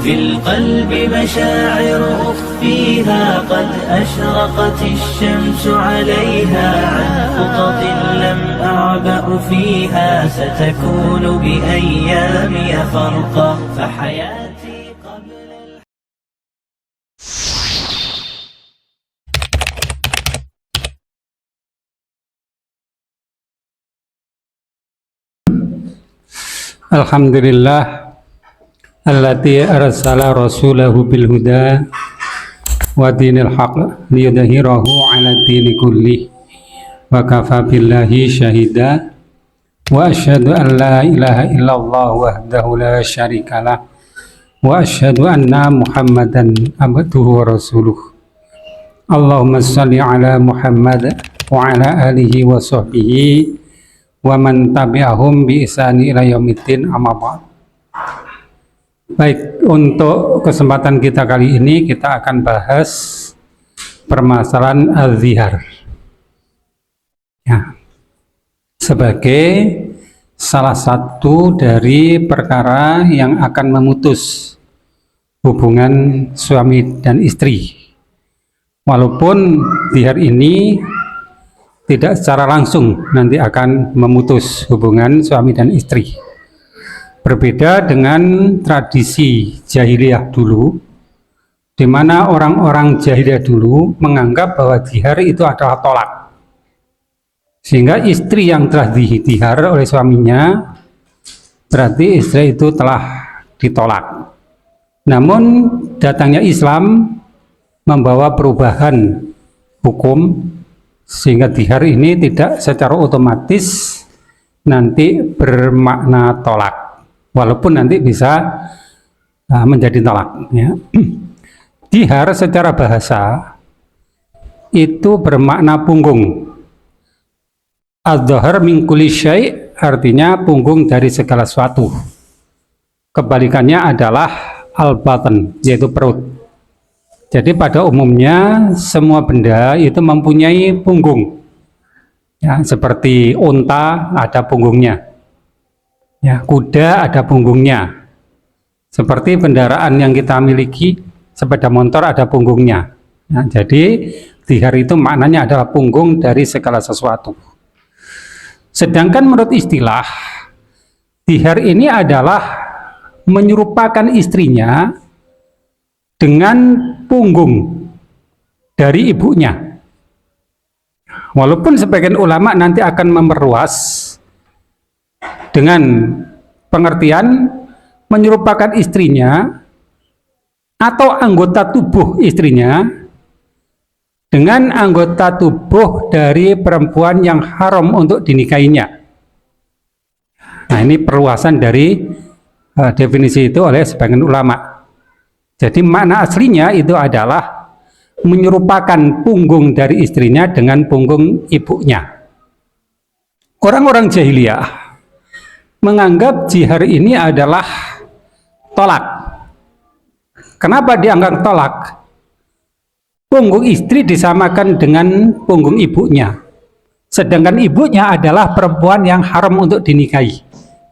في القلب مشاعر أخفيها قد أشرقت الشمس عليها عن خطط لم أعبأ فيها ستكون بأيامي فرقا فحياتي قبل Alhamdulillah allati arsala rasulahu bil huda wa dinil haq liyudhhirahu ala dini kulli wa kafa billahi syahida wa asyhadu an la ilaha illallah wahdahu la syarikalah wa asyhadu anna muhammadan abduhu wa rasuluh. Allahumma shalli ala Muhammad wa ala alihi wa sahbihi wa man tabi'ahum bi ihsani ila yaumiddin, amma ba'd. Baik, untuk kesempatan kita kali ini kita akan bahas permasalahan az-zihar ya, sebagai salah satu dari perkara yang akan memutus hubungan suami dan istri. Walaupun zihar ini tidak secara langsung nanti akan memutus hubungan suami dan istri. Berbeda dengan tradisi jahiliyah dulu, di mana orang-orang jahiliyah dulu menganggap bahwa zihar itu adalah tolak. Sehingga istri yang telah dizihar oleh suaminya, berarti istri itu telah ditolak. Namun datangnya Islam membawa perubahan hukum, sehingga zihar ini tidak secara otomatis nanti bermakna tolak, walaupun nanti bisa menjadi tolak ya. Zihar secara bahasa itu bermakna punggung. Az-zahar min kulli syai' artinya punggung dari segala sesuatu. Kebalikannya adalah al-batn, yaitu perut. Jadi pada umumnya semua benda itu mempunyai punggung ya, seperti unta ada punggungnya ya, kuda ada punggungnya, seperti kendaraan yang kita miliki sepeda motor ada punggungnya ya. Jadi zihar itu maknanya adalah punggung dari segala sesuatu. Sedangkan menurut istilah, zihar ini adalah menyerupakan istrinya dengan punggung dari ibunya. Walaupun sebagian ulama nanti akan memperluas dengan pengertian menyerupakan istrinya atau anggota tubuh istrinya dengan anggota tubuh dari perempuan yang haram untuk dinikahinya. Nah, ini perluasan dari definisi itu oleh sebagian ulama. Jadi makna aslinya itu adalah menyerupakan punggung dari istrinya dengan punggung ibunya. Orang-orang jahiliyah menganggap zihar ini adalah tolak. Kenapa dianggap tolak? Punggung istri disamakan dengan punggung ibunya, sedangkan ibunya adalah perempuan yang haram untuk dinikahi.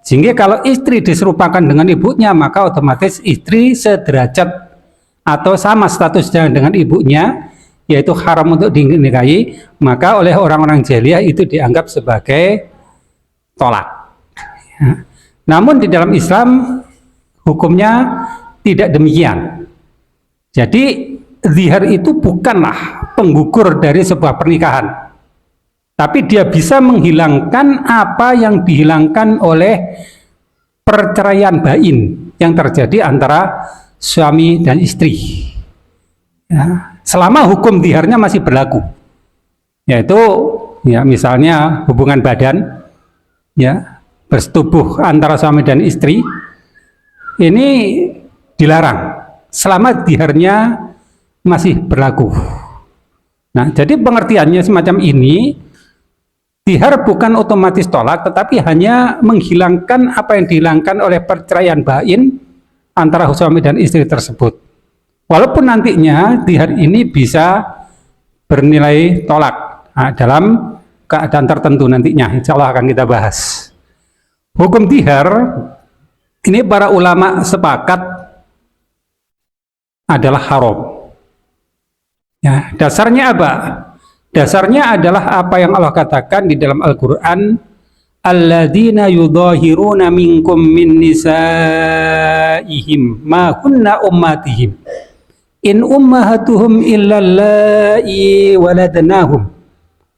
Sehingga kalau istri diserupakan dengan ibunya, maka otomatis istri sederajat atau sama statusnya dengan ibunya, yaitu haram untuk dinikahi, maka oleh orang-orang jahiliyah itu dianggap sebagai tolak ya. Namun di dalam Islam hukumnya tidak demikian. Jadi zihar itu bukanlah penggugur dari sebuah pernikahan, tapi dia bisa menghilangkan apa yang dihilangkan oleh perceraian bain yang terjadi antara suami dan istri ya, selama hukum ziharnya masih berlaku, yaitu ya misalnya hubungan badan ya, bersetubuh antara suami dan istri ini dilarang selama ziharnya masih berlaku. Nah, jadi pengertiannya semacam ini. Zihar bukan otomatis tolak, tetapi hanya menghilangkan apa yang dihilangkan oleh perceraian bain antara suami dan istri tersebut. Walaupun nantinya zihar ini bisa bernilai tolak dalam keadaan tertentu nantinya, insya Allah akan kita bahas. Hukum zihar ini para ulama sepakat adalah haram. Ya, dasarnya apa? Dasarnya adalah apa yang Allah katakan di dalam Al-Quran, alladzina yudhahiruna minkum min nisaihim ma kunna ummatihim in ummahatuhum illa allai waladnahum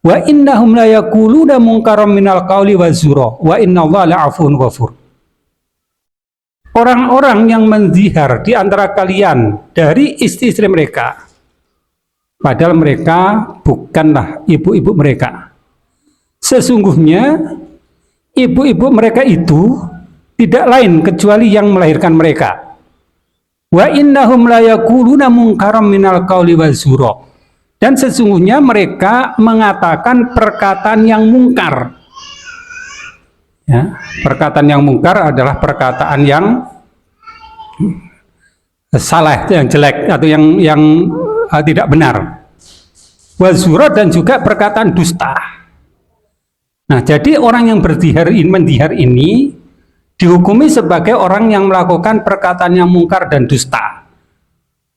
wa innahum la yaquluna munkaram minal qawli wazura wa innallaha la'afun ghafur. Orang-orang yang menzihar di antara kalian dari istri-istri mereka, padahal mereka bukanlah ibu-ibu mereka. Sesungguhnya ibu-ibu mereka itu tidak lain kecuali yang melahirkan mereka. Wa innahum la yaquluna munkaram minal qawli wazura. Dan sesungguhnya mereka mengatakan perkataan yang mungkar. Ya, perkataan yang mungkar adalah perkataan yang salah, yang jelek atau yang tidak benar. Wazura dan juga perkataan dusta. Nah, jadi orang yang mendihar ini dihukumi sebagai orang yang melakukan perkataan yang mungkar dan dusta.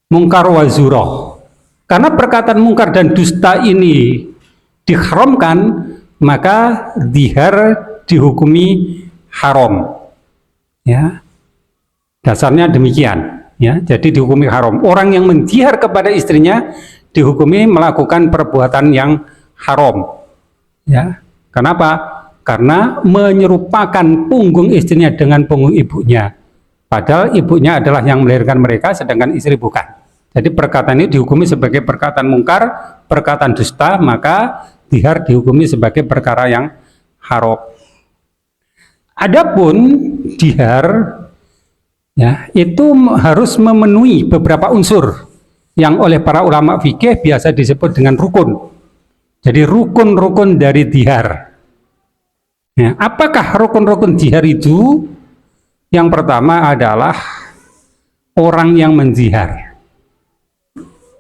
Mungkar wazura. Karena perkataan mungkar dan dusta ini diharamkan, maka dihar dihukumi haram. Ya. Dasarnya demikian, ya. Jadi dihukumi haram. Orang yang mendihar kepada istrinya dihukumi melakukan perbuatan yang haram. Ya. Kenapa? Karena menyerupakan punggung istrinya dengan punggung ibunya. Padahal ibunya adalah yang melahirkan mereka, sedangkan istri bukan. Jadi perkataan ini dihukumi sebagai perkataan mungkar, perkataan dusta, maka dihar dihukumi sebagai perkara yang haram. Adapun dihar, ya, itu harus memenuhi beberapa unsur yang oleh para ulama fikih biasa disebut dengan rukun. Jadi rukun-rukun dari dihar. Ya, apakah rukun-rukun dihar itu? Yang pertama adalah orang yang mendihar.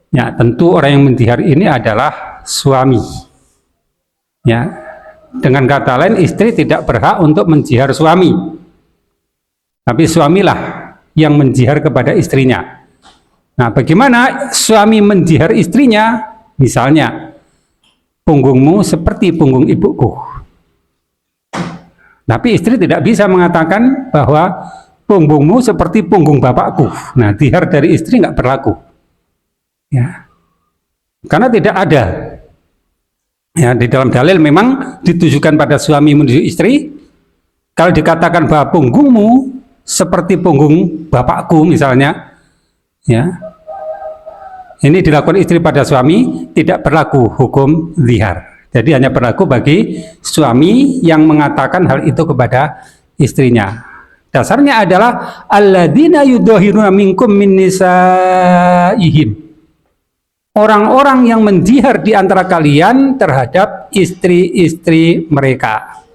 Ya, tentu orang yang mendihar ini adalah suami. Ya, dengan kata lain, istri tidak berhak untuk menjihar suami. Tapi suamilah yang menjihar kepada istrinya. Nah, bagaimana suami menjihar istrinya? Misalnya, punggungmu seperti punggung ibuku. Tapi istri tidak bisa mengatakan bahwa punggungmu seperti punggung bapakku. Nah, dihar dari istri nggak berlaku. Ya. Karena tidak ada. Ya, di dalam dalil memang ditujukan pada suami menuju istri. Kalau dikatakan bahwa punggungmu seperti punggung bapakku misalnya, ya, ini dilakukan istri pada suami, tidak berlaku hukum zihar. Jadi hanya berlaku bagi suami yang mengatakan hal itu kepada istrinya. Dasarnya adalah alladzina yudhahiruna minkum min nisaihim. Orang-orang yang mendihar di antara kalian terhadap istri-istri mereka.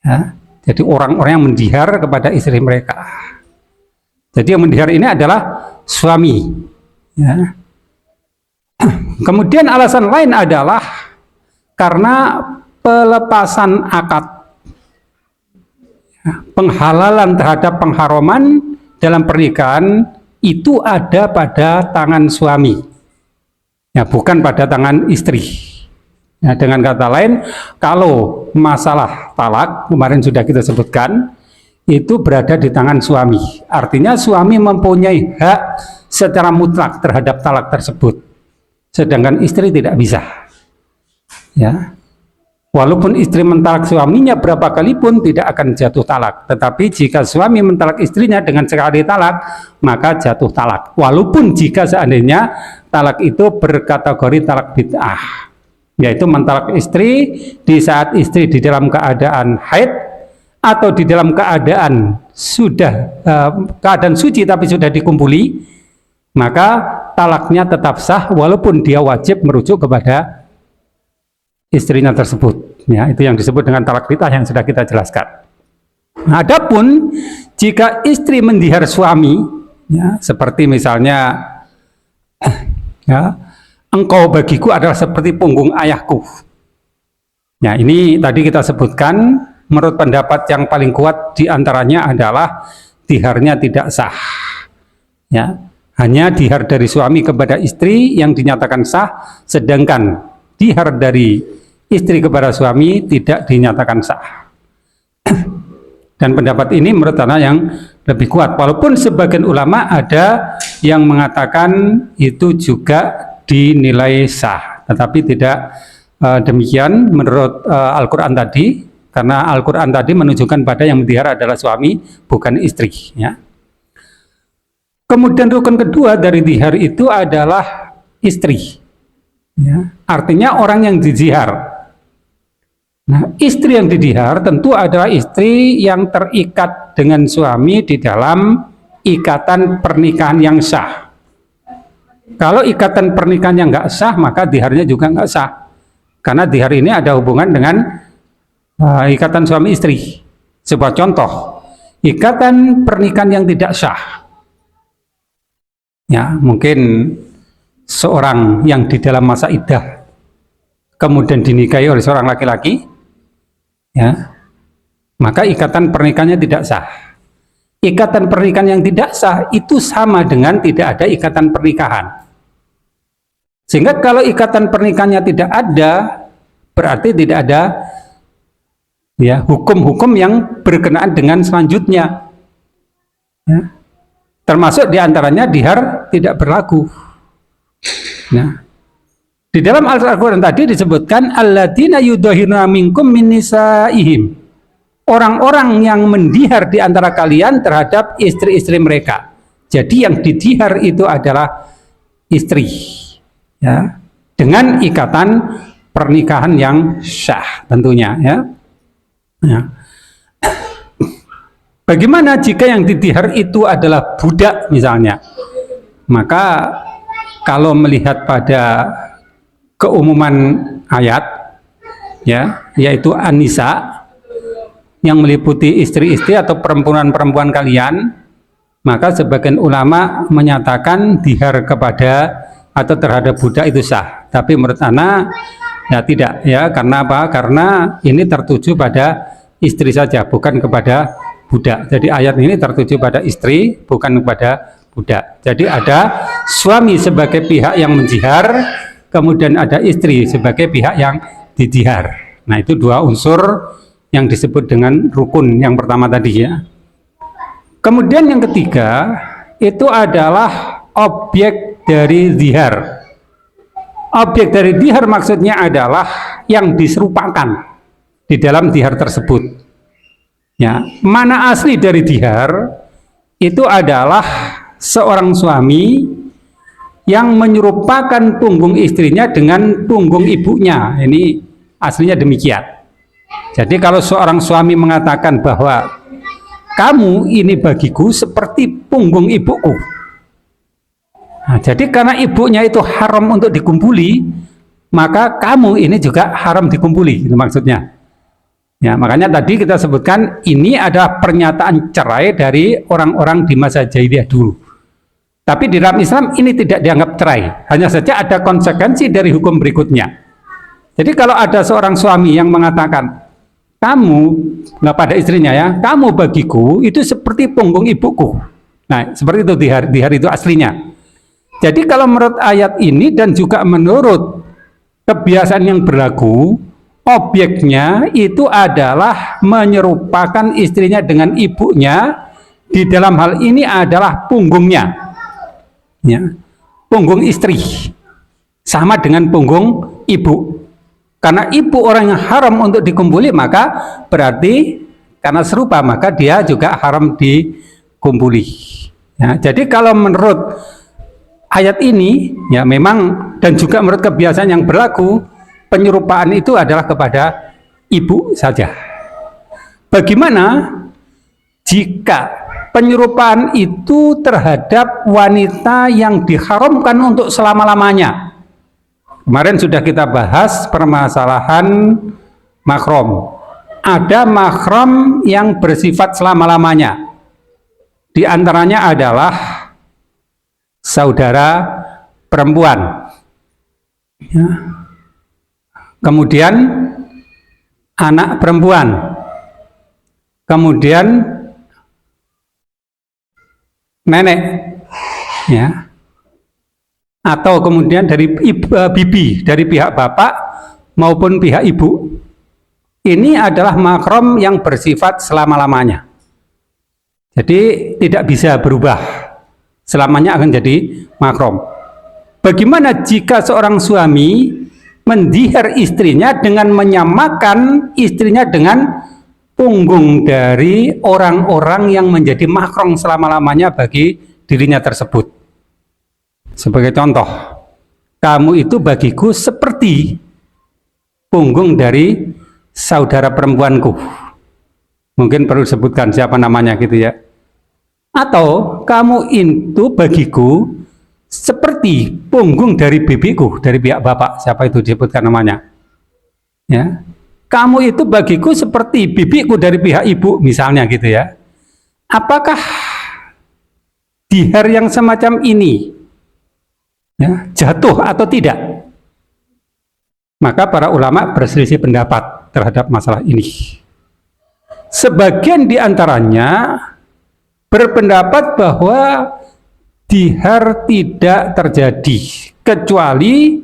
Ya, jadi orang-orang yang mendihar kepada istri mereka. Jadi yang mendihar ini adalah suami. Ya. Kemudian alasan lain adalah karena pelepasan akad. Ya, penghalalan terhadap pengharaman dalam pernikahan itu ada pada tangan suami. Ya, bukan pada tangan istri. Ya, dengan kata lain, kalau masalah talak kemarin sudah kita sebutkan, itu berada di tangan suami. Artinya suami mempunyai hak secara mutlak terhadap talak tersebut, sedangkan istri tidak bisa. Ya, walaupun istri mentalak suaminya berapa kali pun tidak akan jatuh talak. Tetapi jika suami mentalak istrinya dengan sekali talak, maka jatuh talak. Walaupun jika seandainya talak itu berkategori talak bid'ah, yaitu mentalak istri di saat istri di dalam keadaan haid atau di dalam keadaan sudah keadaan suci tapi sudah dikumpuli, maka talaknya tetap sah walaupun dia wajib merujuk kepada istrinya tersebut. Ya, itu yang disebut dengan talak bid'ah yang sudah kita jelaskan. Adapun jika istri mendihar suami, ya, seperti misalnya, ya, engkau bagiku adalah seperti punggung ayahku. Ya, ini tadi kita sebutkan, menurut pendapat yang paling kuat diantaranya adalah diharnya tidak sah. Ya, hanya dihar dari suami kepada istri yang dinyatakan sah, sedangkan dihar dari istri kepada suami tidak dinyatakan sah. Dan pendapat ini menurut ana yang lebih kuat, walaupun sebagian ulama ada yang mengatakan itu juga dinilai sah, tetapi tidak demikian menurut Al-Quran tadi, karena Al-Quran tadi menunjukkan pada yang mendihar adalah suami, bukan istri, ya. Kemudian rukun kedua dari dihar itu adalah istri, ya. Artinya orang yang dizihar. Nah, istri yang didihar tentu adalah istri yang terikat dengan suami di dalam ikatan pernikahan yang sah. Kalau ikatan pernikahan yang nggak sah, maka diharnya juga nggak sah, karena dihar ini ada hubungan dengan ikatan suami istri. Sebuah contoh, ikatan pernikahan yang tidak sah, ya, mungkin seorang yang di dalam masa iddah kemudian dinikahi oleh seorang laki-laki, ya, maka ikatan pernikahannya tidak sah. Ikatan pernikahan yang tidak sah itu sama dengan tidak ada ikatan pernikahan. Sehingga kalau ikatan pernikahannya tidak ada, berarti tidak ada, ya, hukum-hukum yang berkenaan dengan selanjutnya, ya. Termasuk diantaranya dihar tidak berlaku. Nah, di dalam Al-Quran tadi disebutkan alladzina yudhahiruna minkum min nisaihim, orang-orang yang mendihar di antara kalian terhadap istri-istri mereka. Jadi yang didihar itu adalah istri, ya, dengan ikatan pernikahan yang sah tentunya, ya. Ya. Bagaimana jika yang didihar itu adalah budak misalnya? Maka kalau melihat pada keumuman ayat, ya, yaitu An-Nisa yang meliputi istri-istri atau perempuan-perempuan kalian, maka sebagian ulama menyatakan dihar kepada atau terhadap budak itu sah. Tapi menurut ana ya tidak, ya. Karena apa? Karena ini tertuju pada istri saja, bukan kepada budak. Jadi ayat ini tertuju pada istri, bukan kepada budak. Jadi ada suami sebagai pihak yang menjihar, kemudian ada istri sebagai pihak yang didihar. Nah, itu dua unsur yang disebut dengan rukun yang pertama tadi, ya. Kemudian yang ketiga itu adalah objek dari zihar. Objek dari dihar maksudnya adalah yang diserupakan di dalam dihar tersebut. Ya, mana asli dari dihar itu adalah seorang suami yang menyerupakan punggung istrinya dengan punggung ibunya. Ini aslinya demikian. Jadi kalau seorang suami mengatakan bahwa kamu ini bagiku seperti punggung ibuku, nah, jadi karena ibunya itu haram untuk dikumpuli, maka kamu ini juga haram dikumpuli, itu maksudnya. Ya, makanya tadi kita sebutkan ini adalah pernyataan cerai dari orang-orang di masa jahiliyah dulu. Tapi di dalam Islam ini tidak dianggap cerai, hanya saja ada konsekuensi dari hukum berikutnya. Jadi kalau ada seorang suami yang mengatakan kamu, nggak pada istrinya, ya, kamu bagiku itu seperti punggung ibuku. Nah, seperti itu dihar itu aslinya. Jadi kalau menurut ayat ini dan juga menurut kebiasaan yang berlaku, objeknya itu adalah menyerupakan istrinya dengan ibunya. Di dalam hal ini adalah punggungnya, ya, punggung istri sama dengan punggung ibu. Karena ibu orang yang haram untuk dikumpuli, maka berarti karena serupa maka dia juga haram dikumpuli, ya. Jadi kalau menurut ayat ini, ya, memang dan juga menurut kebiasaan yang berlaku, penyerupaan itu adalah kepada ibu saja. Bagaimana jika penyerupaan itu terhadap wanita yang diharamkan untuk selama-lamanya? Kemarin sudah kita bahas permasalahan mahram. Ada mahram yang bersifat selama-lamanya. Di antaranya adalah saudara perempuan, ya. Kemudian anak perempuan, kemudian nenek, ya, atau kemudian dari bibi, dari pihak bapak maupun pihak ibu, ini adalah mahram yang bersifat selama-lamanya. Jadi tidak bisa berubah, selamanya akan jadi mahram. Bagaimana jika seorang suami mendihar istrinya dengan menyamakan istrinya dengan punggung dari orang-orang yang menjadi mahram selama-lamanya bagi dirinya tersebut? Sebagai contoh, kamu itu bagiku seperti punggung dari saudara perempuanku. Mungkin perlu disebutkan siapa namanya gitu ya. Atau kamu itu bagiku seperti punggung dari bibiku, dari pihak bapak, siapa itu disebutkan namanya. Ya. Kamu itu bagiku seperti bibiku dari pihak ibu, misalnya gitu ya. Apakah dihar yang semacam ini ya, jatuh atau tidak? Maka para ulama berselisih pendapat terhadap masalah ini. Sebagian diantaranya berpendapat bahwa dihar tidak terjadi kecuali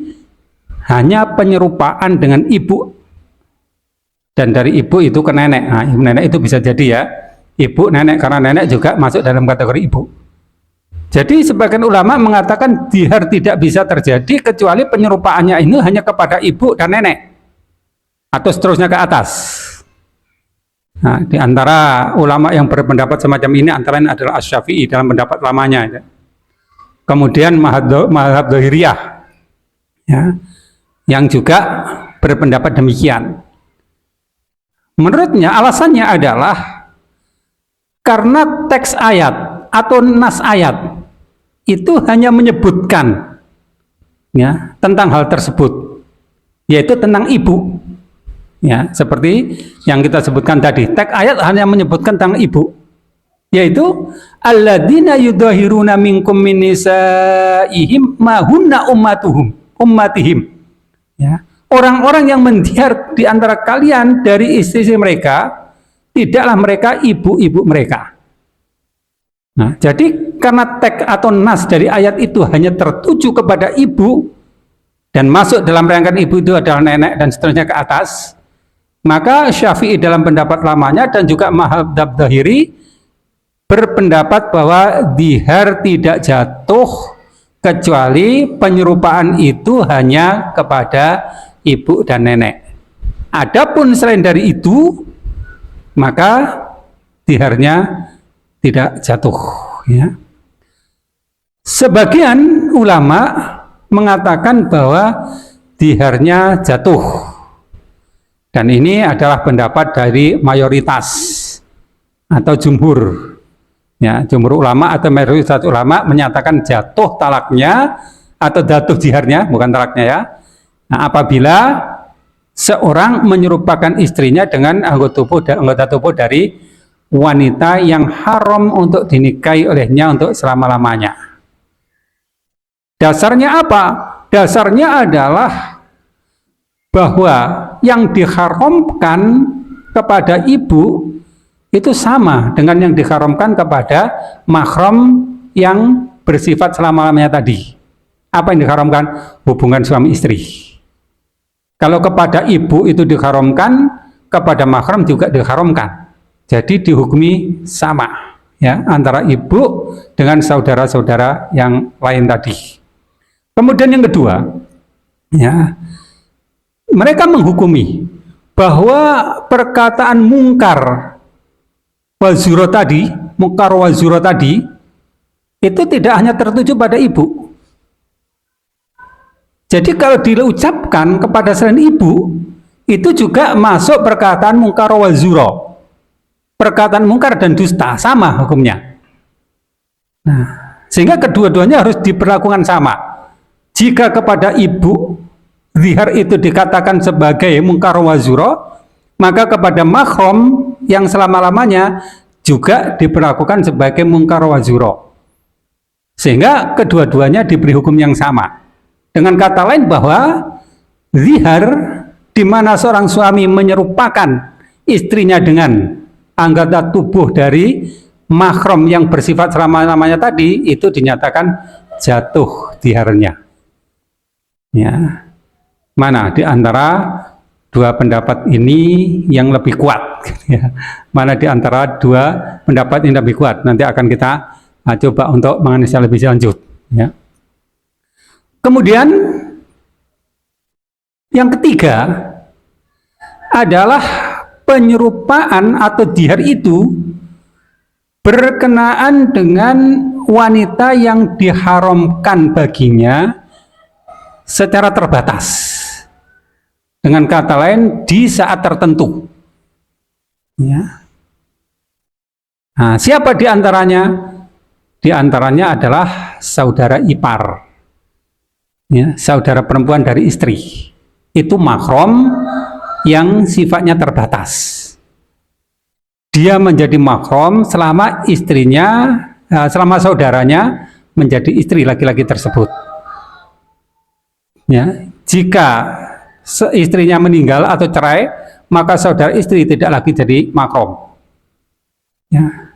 hanya penyerupaan dengan ibu, dan dari ibu itu ke nenek. Nah, ibu nenek itu bisa jadi ya ibu nenek, karena nenek juga masuk dalam kategori ibu. Jadi sebagian ulama mengatakan dihar tidak bisa terjadi kecuali penyerupaannya ini hanya kepada ibu dan nenek atau seterusnya ke atas. Nah, di antara ulama yang berpendapat semacam ini antara lain adalah Asy-Syafi'i dalam pendapat lamanya ya. Kemudian mazhab Dzahiriyah ya, yang juga berpendapat demikian. Menurutnya alasannya adalah karena teks ayat atau nas ayat itu hanya menyebutkan ya tentang hal tersebut, yaitu tentang ibu. Ya, seperti yang kita sebutkan tadi, teks ayat hanya menyebutkan tentang ibu, yaitu alladzina yudahiruna minkum min nisaihim ma hunna ummatihim. Ya, orang-orang yang mendihar di antara kalian dari istri mereka, tidaklah mereka ibu-ibu mereka. Nah, jadi karena teks atau nas dari ayat itu hanya tertuju kepada ibu dan masuk dalam rangkaian ibu itu adalah nenek dan seterusnya ke atas, maka Syafi'i dalam pendapat lamanya dan juga mazhab Dzahiri berpendapat bahwa dihar tidak jatuh kecuali penyerupaan itu hanya kepada ibu dan nenek. Adapun selain dari itu, maka diharnya tidak jatuh ya. Sebagian ulama mengatakan bahwa diharnya jatuh, dan ini adalah pendapat dari mayoritas atau jumhur ya, jumhur ulama atau mayoritas ulama menyatakan jatuh talaknya atau jatuh diharnya, bukan talaknya ya. Nah, apabila seorang menyerupakan istrinya dengan anggota tubuh dari wanita yang haram untuk dinikahi olehnya untuk selama-lamanya. Dasarnya apa? Dasarnya adalah bahwa yang diharamkan kepada ibu itu sama dengan yang diharamkan kepada mahram yang bersifat selama-lamanya tadi. Apa yang diharamkan? Hubungan suami istri. Kalau kepada ibu itu diharamkan, kepada mahram juga diharamkan. Jadi dihukumi sama ya antara ibu dengan saudara-saudara yang lain tadi. Kemudian yang kedua, ya, mereka menghukumi bahwa perkataan mungkar wazuro tadi, itu tidak hanya tertuju pada ibu. Jadi kalau diucapkan kepada selain ibu, itu juga masuk perkataan mungkar wazuro. Perkataan mungkar dan dusta sama hukumnya. Nah, sehingga kedua-duanya harus diperlakukan sama. Jika kepada ibu zihar itu dikatakan sebagai mungkar wazuro, maka kepada mahram yang selama-lamanya juga diperlakukan sebagai mungkar wazuro. Sehingga kedua-duanya diberi hukum yang sama. Dengan kata lain bahwa zihar di mana seorang suami menyerupakan istrinya dengan anggota tubuh dari mahram yang bersifat selama-lamanya tadi itu dinyatakan jatuh diharnya. Ya. Mana di antara dua pendapat ini yang lebih kuat? Ya. Mana di antara dua pendapat yang lebih kuat? Nanti akan kita coba untuk menganalisa lebih lanjut. Ya. Kemudian yang ketiga adalah penyerupaan atau dihar itu berkenaan dengan wanita yang diharamkan baginya secara terbatas. Dengan kata lain, di saat tertentu. Ya. Nah, siapa di antaranya? Di antaranya adalah saudara ipar, ya, saudara perempuan dari istri. Itu mahram yang sifatnya terbatas. Dia menjadi mahram selama istrinya, selama saudaranya menjadi istri laki-laki tersebut. Ya, jika istrinya meninggal atau cerai, maka saudara istri tidak lagi jadi mahram. Ya.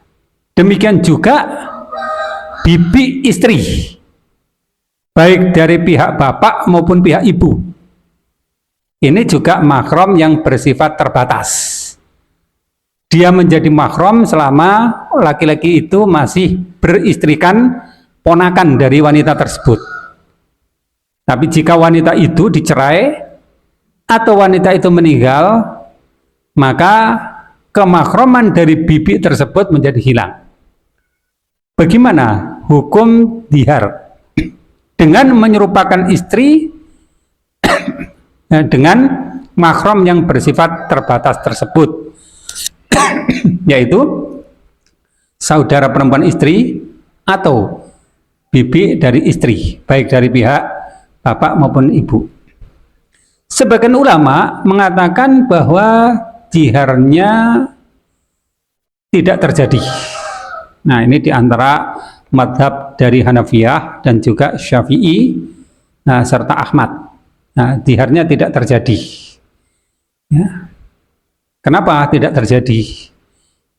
Demikian juga bibi istri, baik dari pihak bapak maupun pihak ibu. Ini juga mahram yang bersifat terbatas. Dia menjadi mahram selama laki-laki itu masih beristrikan ponakan dari wanita tersebut. Tapi jika wanita itu dicerai atau wanita itu meninggal, maka kemahraman dari bibi tersebut menjadi hilang. Bagaimana hukum dihar? Dengan menyerupakan istri dengan mahram yang bersifat terbatas tersebut, yaitu saudara perempuan istri atau bibi dari istri, baik dari pihak bapak maupun ibu. Sebagian ulama mengatakan bahwa diharnya tidak terjadi. Nah, ini diantara madhab dari Hanafiyah dan juga Syafi'i, serta Ahmad. Nah, diharnya tidak terjadi. Ya. Kenapa tidak terjadi?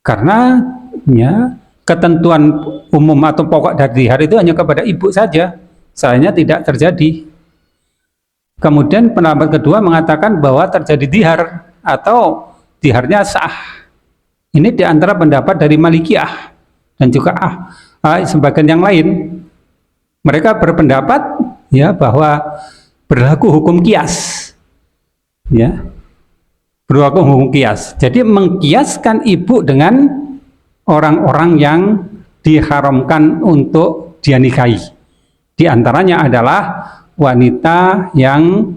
Karena ya, ketentuan umum atau pokok dari dihar itu hanya kepada ibu saja, selainnya tidak terjadi. Kemudian pendapat kedua mengatakan bahwa terjadi dihar atau diharnya sah. Ini diantara pendapat dari Malikiyah dan juga sebagian yang lain. Mereka berpendapat ya bahwa berlaku hukum kias, ya, berlaku hukum kias. Jadi mengkiaskan ibu dengan orang-orang yang diharamkan untuk dia nikahi. Di antaranya adalah wanita yang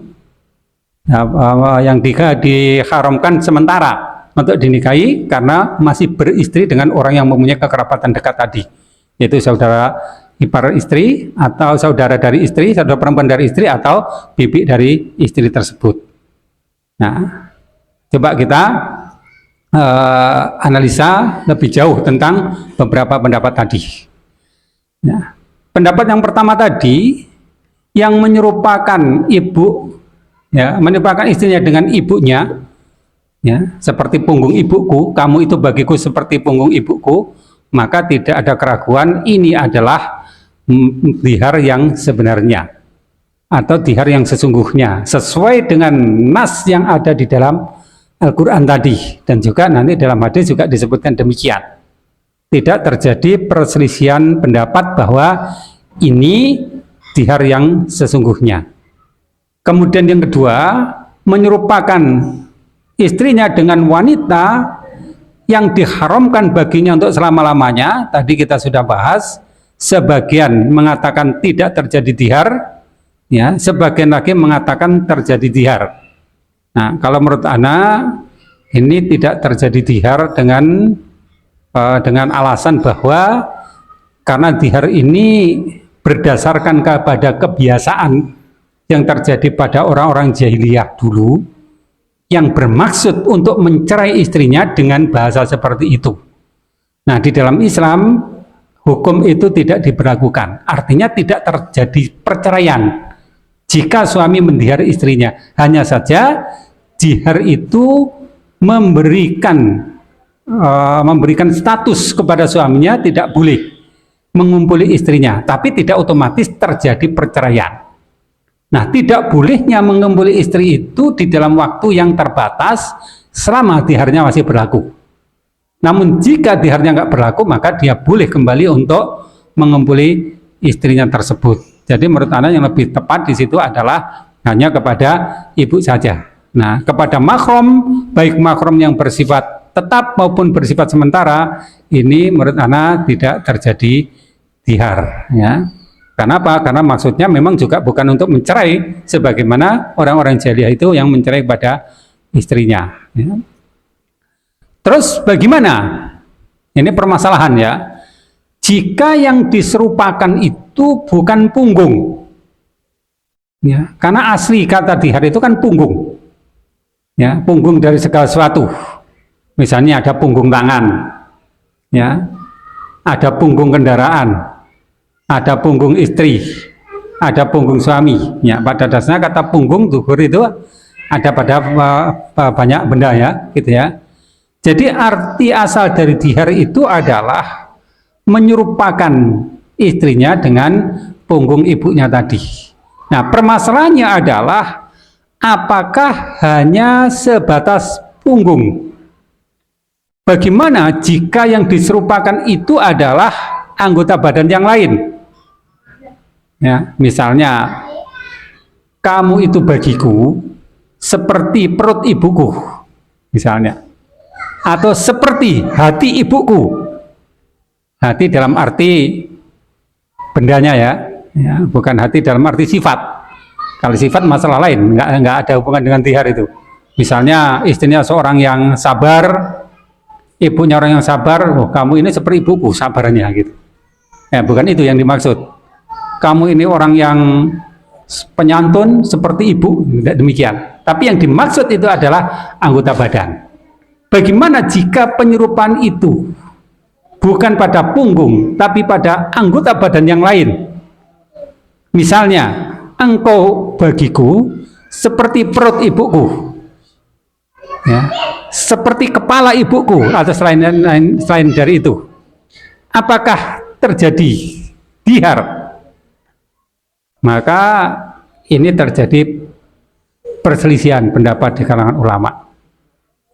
diharamkan sementara untuk dinikahi karena masih beristri dengan orang yang mempunyai kekerabatan dekat tadi, yaitu saudara ipar istri atau saudara dari istri, saudara perempuan dari istri atau bibi dari istri tersebut. Nah, coba kita analisa lebih jauh tentang beberapa pendapat tadi. Nah, pendapat yang pertama tadi yang menyerupakan ibu, ya, menyerupakan istrinya dengan ibunya, ya, seperti punggung ibuku, kamu itu bagiku seperti punggung ibuku, maka tidak ada keraguan ini adalah dihar yang sebenarnya atau dihar yang sesungguhnya sesuai dengan nas yang ada di dalam Al-Quran tadi, dan juga nanti dalam hadis juga disebutkan demikian. Tidak terjadi perselisihan pendapat bahwa ini dihar yang sesungguhnya. Kemudian yang kedua, menyerupakan istrinya dengan wanita yang diharamkan baginya untuk selama-lamanya. Tadi kita sudah bahas, sebagian mengatakan tidak terjadi dihar, ya, sebagian lagi mengatakan terjadi dihar. Nah, kalau menurut ana ini tidak terjadi dihar dengan alasan bahwa karena dihar ini berdasarkan kepada kebiasaan yang terjadi pada orang-orang jahiliyah dulu, yang bermaksud untuk mencerai istrinya dengan bahasa seperti itu. Nah, di dalam Islam hukum itu tidak diberlakukan, artinya tidak terjadi perceraian jika suami mendihar istrinya. Hanya saja dihar itu memberikan memberikan status kepada suaminya tidak boleh mengumpuli istrinya, tapi tidak otomatis terjadi perceraian. Nah, tidak bolehnya mengumpuli istri itu di dalam waktu yang terbatas selama diharnya masih berlaku. Namun jika diharnya nggak berlaku, maka dia boleh kembali untuk mengumpuli istrinya tersebut. Jadi menurut Anda yang lebih tepat di situ adalah hanya kepada ibu saja. Nah, kepada mahram, baik mahram yang bersifat tetap maupun bersifat sementara, ini menurut Anda tidak terjadi dihar, ya. Kenapa? Karena maksudnya memang juga bukan untuk mencerai, sebagaimana orang-orang jahiliyah itu yang mencerai pada istrinya. Ya. Terus bagaimana? Ini permasalahan ya. Jika yang diserupakan itu bukan punggung, ya, karena asli kata dihar itu kan punggung, ya, punggung dari segala sesuatu. Misalnya ada punggung tangan, ya, ada punggung kendaraan, ada punggung istri, ada punggung suami. Ya, pada dasarnya kata punggung dhuhur itu ada pada banyak benda ya, gitu ya. Jadi arti asal dari dihar itu adalah menyerupakan istrinya dengan punggung ibunya tadi. Nah, permasalahannya adalah apakah hanya sebatas punggung? Bagaimana jika yang diserupakan itu adalah anggota badan yang lain? Ya, misalnya kamu itu bagiku seperti perut ibuku, misalnya, atau seperti hati ibuku. Hati dalam arti bendanya ya, bukan hati dalam arti sifat. Kalau sifat masalah lain, nggak ada hubungan dengan dihar itu. Misalnya istrinya seorang yang sabar, ibunya orang yang sabar, oh, kamu ini seperti ibuku sabarnya gitu. Ya, bukan itu yang dimaksud. Kamu ini orang yang penyantun seperti ibu, tidak demikian. Tapi yang dimaksud itu adalah anggota badan. Bagaimana jika penyerupaan itu bukan pada punggung, tapi pada anggota badan yang lain? Misalnya, engkau bagiku seperti perut ibuku, ya, seperti kepala ibuku, atau selain dari itu. Apakah terjadi dihar? Maka ini terjadi perselisihan pendapat di kalangan ulama.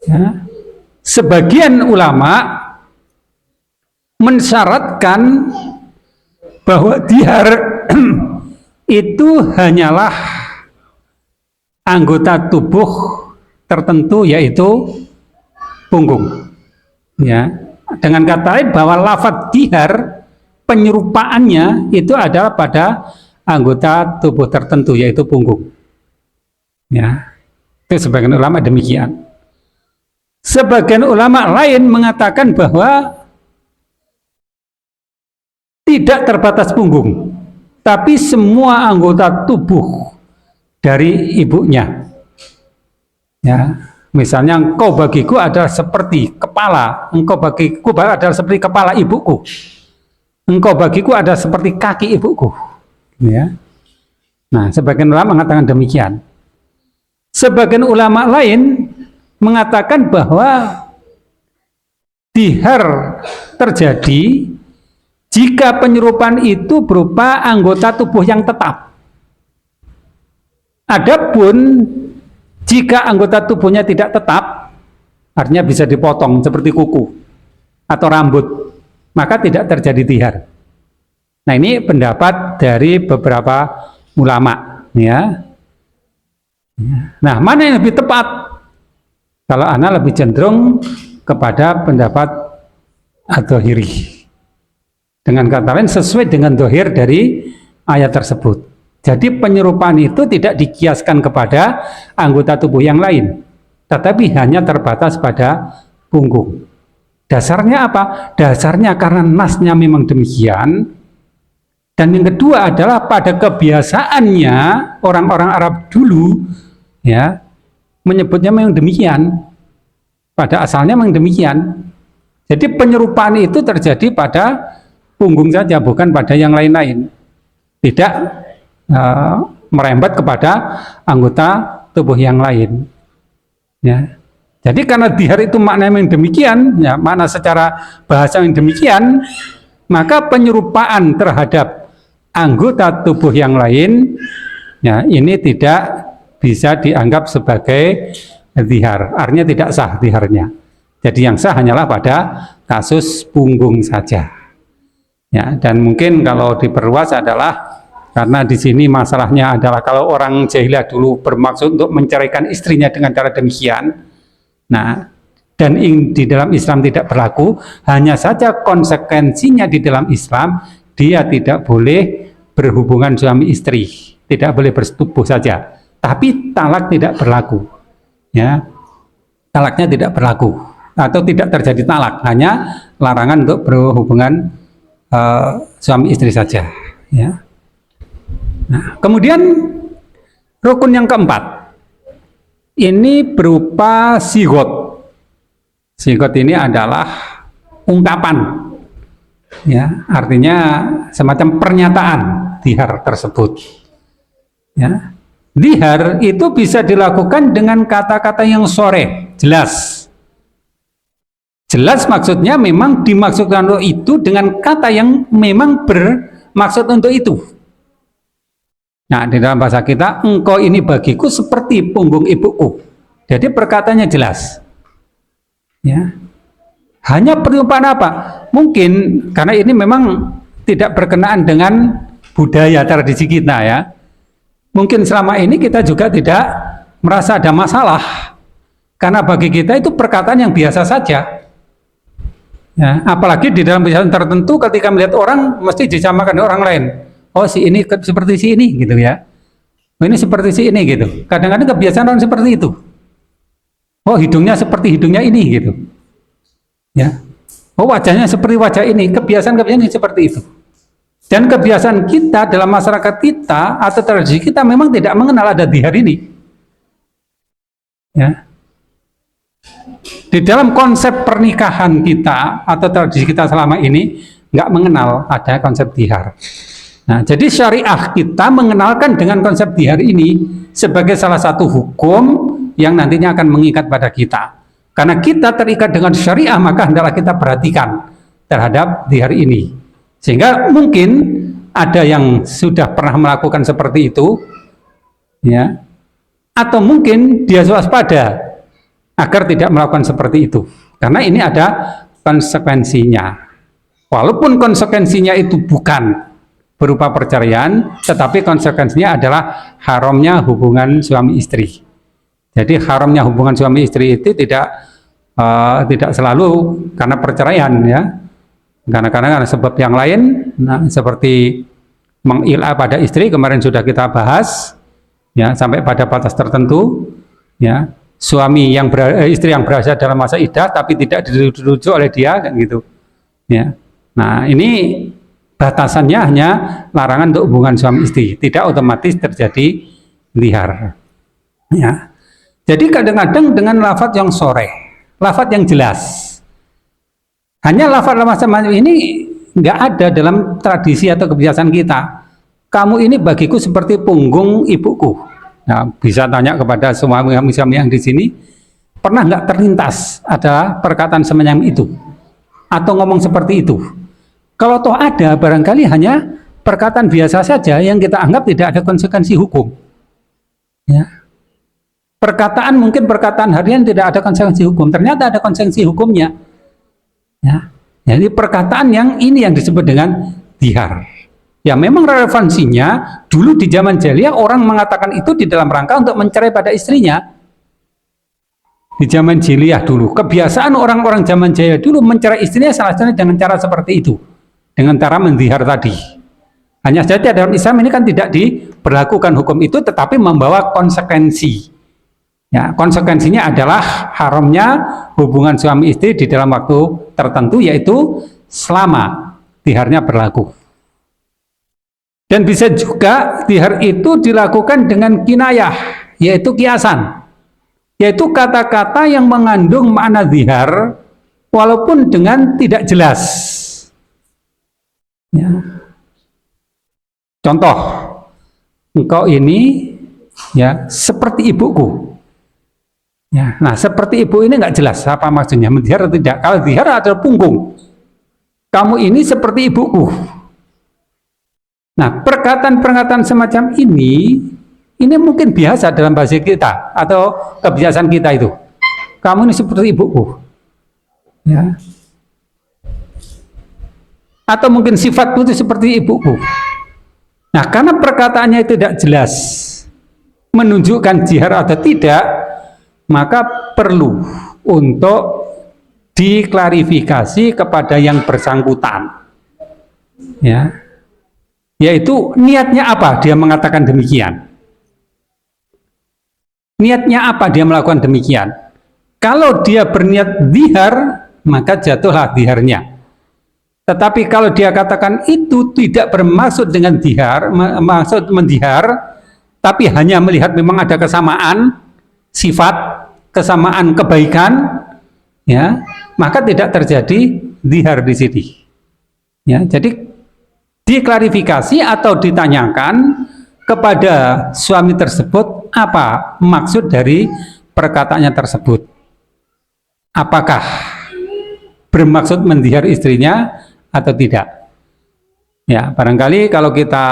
Ya. Sebagian ulama mensyaratkan bahwa dihar itu hanyalah anggota tubuh tertentu, yaitu punggung. Ya. Dengan kata lain bahwa lafadz dihar penyerupaannya itu adalah pada anggota tubuh tertentu, yaitu punggung. Ya, itu sebagian ulama demikian. Sebagian ulama lain mengatakan bahwa tidak terbatas punggung, tapi semua anggota tubuh dari ibunya. Ya, misalnya engkau bagiku adalah seperti kepala, engkau bagiku adalah seperti kepala ibuku, engkau bagiku adalah seperti kaki ibuku. Ya. Nah, sebagian ulama mengatakan demikian. Sebagian ulama lain mengatakan bahwa dihar terjadi jika penyerupaan itu berupa anggota tubuh yang tetap. Adapun jika anggota tubuhnya tidak tetap, artinya bisa dipotong seperti kuku atau rambut, maka tidak terjadi dihar. Nah, ini pendapat dari beberapa ulama, ya. Nah, mana yang lebih tepat? Kalau ana lebih cenderung kepada pendapat ad-dhahiri. Dengan kata lain sesuai dengan dohir dari ayat tersebut. Jadi penyerupaan itu tidak dikiaskan kepada anggota tubuh yang lain, tetapi hanya terbatas pada punggung. Dasarnya apa? Dasarnya karena nasnya memang demikian. Dan yang kedua adalah pada kebiasaannya orang-orang Arab dulu, ya, menyebutnya memang demikian. Pada asalnya memang demikian. Jadi penyerupaan itu terjadi pada punggung saja, bukan pada yang lain-lain. Tidak merembet kepada anggota tubuh yang lain. Ya. Jadi karena dihar itu maknanya yang demikian, ya, makna secara bahasa yang demikian, maka penyerupaan terhadap anggota tubuh yang lain, ya, ini tidak bisa dianggap sebagai dihar. Artinya tidak sah diharnya. Jadi yang sah hanyalah pada kasus punggung saja. Ya, dan mungkin kalau diperluas adalah karena di sini masalahnya adalah kalau orang jahiliyah dulu bermaksud untuk menceraikan istrinya dengan cara demikian, nah, dan di dalam Islam tidak berlaku, hanya saja konsekuensinya di dalam Islam dia tidak boleh berhubungan suami istri, tidak boleh bersetubuh saja, tapi talak tidak berlaku, ya, talaknya tidak berlaku atau tidak terjadi talak, hanya larangan untuk berhubungan suami istri saja, ya. Nah, kemudian rukun yang keempat ini berupa sigot. Sigot ini adalah ungkapan, ya, artinya semacam pernyataan dihar tersebut. Ya, dihar itu bisa dilakukan dengan kata-kata yang sore, jelas. Jelas maksudnya memang dimaksudkan untuk itu dengan kata yang memang bermaksud untuk itu. Nah, di dalam bahasa kita, engkau ini bagiku seperti punggung ibuku. Jadi perkataannya jelas. Ya. Hanya perumpamaan apa? Mungkin karena ini memang tidak berkenaan dengan budaya tradisi kita, ya. Mungkin selama ini kita juga tidak merasa ada masalah. Karena bagi kita itu perkataan yang biasa saja. Ya, apalagi di dalam kebiasaan tertentu ketika melihat orang mesti disamakan dengan orang lain. Oh, si ini seperti si ini gitu, ya. Oh, ini seperti si ini gitu. Kadang-kadang kebiasaan orang seperti itu. Oh, hidungnya seperti hidungnya ini gitu. Ya. Oh, wajahnya seperti wajah ini. Kebiasaan-kebiasaan seperti itu. Dan kebiasaan kita dalam masyarakat kita atau tradisi kita memang tidak mengenal ada dihar ini. Ya. Di dalam konsep pernikahan kita atau tradisi kita selama ini nggak mengenal ada konsep dihar. Nah, jadi syariah kita mengenalkan dengan konsep dihar ini sebagai salah satu hukum yang nantinya akan mengikat pada kita. Karena kita terikat dengan syariah, maka hendaklah kita perhatikan terhadap dihar ini. Sehingga mungkin ada yang sudah pernah melakukan seperti itu, ya, atau mungkin dia waspada agar tidak melakukan seperti itu. Karena ini ada konsekuensinya. Walaupun konsekuensinya itu bukan berupa perceraian, tetapi konsekuensinya adalah haramnya hubungan suami istri. Jadi haramnya hubungan suami istri itu tidak selalu karena perceraian, ya. Karena sebab yang lain, nah, seperti mengilah pada istri kemarin sudah kita bahas, ya, sampai pada batas tertentu, ya. Suami yang istri yang berada dalam masa iddah tapi tidak dirujuk oleh dia, kan gitu, ya. Nah, ini batasannya hanya larangan untuk hubungan suami istri, tidak otomatis terjadi lihar. Ya. Jadi kadang-kadang dengan lafadz yang sore, lafadz yang jelas. Hanya lafadz semacam ini nggak ada dalam tradisi atau kebiasaan kita. Kamu ini bagiku seperti punggung ibuku. Nah, bisa tanya kepada suami yang di sini, pernah nggak terlintas ada perkataan semacam itu atau ngomong seperti itu? Kalau toh ada, barangkali hanya perkataan biasa saja yang kita anggap tidak ada konsekuensi hukum. Ya. Perkataan mungkin perkataan harian tidak ada konsekuensi hukum, ternyata ada konsekuensi hukumnya. Ya. Jadi perkataan yang ini yang disebut dengan dihar. Ya, memang relevansinya dulu di zaman jahiliyah orang mengatakan itu di dalam rangka untuk mencerai pada istrinya. Di zaman jahiliyah dulu, kebiasaan orang-orang zaman jahiliyah dulu mencerai istrinya salah satunya dengan cara seperti itu. Dengan cara mendihar tadi. Hanya saja dalam Islam ini kan tidak diberlakukan hukum itu, tetapi membawa konsekuensi. Ya, konsekuensinya adalah haramnya hubungan suami istri di dalam waktu tertentu, yaitu selama diharnya berlaku. Dan bisa juga dihar itu dilakukan dengan kinayah, yaitu kiasan, yaitu kata-kata yang mengandung makna dihar walaupun dengan tidak jelas. Ya. Contoh, engkau ini, ya, seperti ibuku. Ya, nah seperti ibu ini nggak jelas apa maksudnya mendihar atau tidak. Kalau dihar adalah punggung. Kamu ini seperti ibuku. Nah, perkataan-perkataan semacam ini mungkin biasa dalam bahasa kita atau kebiasaan kita itu. Kamu ini seperti ibuku. Ya. Atau mungkin sifatku itu seperti ibuku. Nah, karena perkataannya itu tidak jelas menunjukkan jihar atau tidak, maka perlu untuk diklarifikasi kepada yang bersangkutan, ya, yaitu niatnya apa dia mengatakan demikian, niatnya apa dia melakukan demikian. Kalau dia berniat dihar, maka jatuhlah diharnya. Tetapi kalau dia katakan itu tidak bermaksud dengan dihar, maksud mendihar, tapi hanya melihat memang ada kesamaan sifat, kesamaan kebaikan, ya, maka tidak terjadi dihar di sini. Ya, jadi diklarifikasi atau ditanyakan kepada suami tersebut apa maksud dari perkataannya tersebut. Apakah bermaksud mendihar istrinya atau tidak? Ya, barangkali kalau kita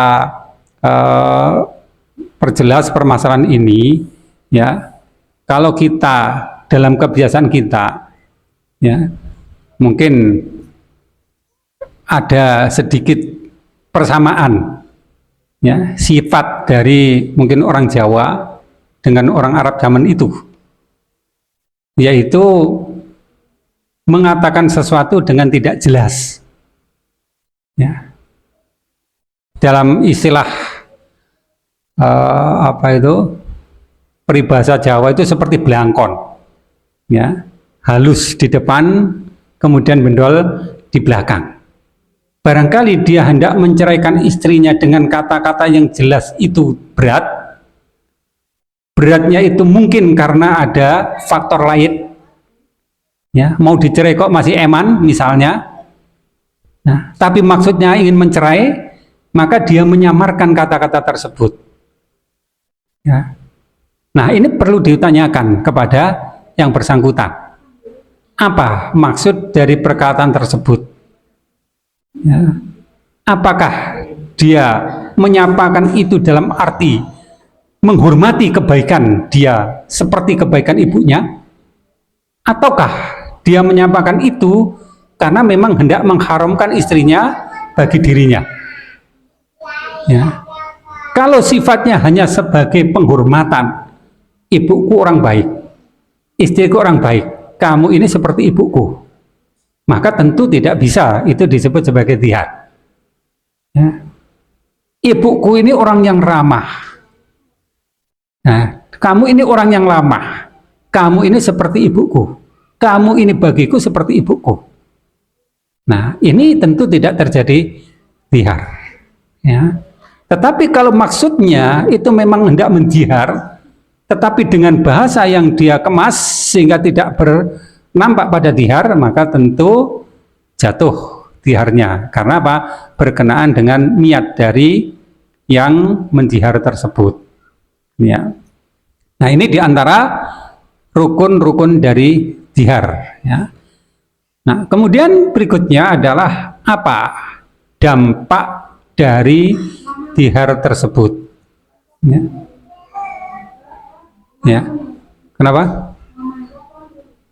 perjelas permasalahan ini, ya, kalau kita dalam kebiasaan kita, ya, mungkin ada sedikit persamaan, ya, sifat dari mungkin orang Jawa dengan orang Arab zaman itu, yaitu mengatakan sesuatu dengan tidak jelas, ya, dalam istilah peribahasa Jawa itu seperti belangkon, ya, halus di depan kemudian bendol di belakang. Barangkali dia hendak menceraikan istrinya dengan kata-kata yang jelas itu beratnya itu mungkin karena ada faktor lain, ya, mau dicerai kok masih eman misalnya. Nah, tapi maksudnya ingin mencerai, maka dia menyamarkan kata-kata tersebut, ya. Nah, ini perlu ditanyakan kepada yang bersangkutan. Apa maksud dari perkataan tersebut? Ya. Apakah dia menyampaikan itu dalam arti menghormati kebaikan dia seperti kebaikan ibunya? Ataukah dia menyampaikan itu karena memang hendak mengharamkan istrinya bagi dirinya? Ya. Kalau sifatnya hanya sebagai penghormatan, ibuku orang baik, istriku orang baik, kamu ini seperti ibuku, maka tentu tidak bisa itu disebut sebagai dihar. Ya. Ibuku ini orang yang ramah, nah, kamu ini orang yang lamah, kamu ini seperti ibuku, kamu ini bagiku seperti ibuku. Nah, ini tentu tidak terjadi dihar, ya. Tetapi kalau maksudnya itu memang hendak menjihar, tetapi dengan bahasa yang dia kemas sehingga tidak bernampak pada dihar, maka tentu jatuh diharnya. Karena apa? Berkenaan dengan niat dari yang menjihar tersebut, ya. Nah, ini diantara rukun-rukun dari dihar, ya. Nah, kemudian berikutnya adalah apa dampak dari dihar tersebut, ya. Ya, kenapa?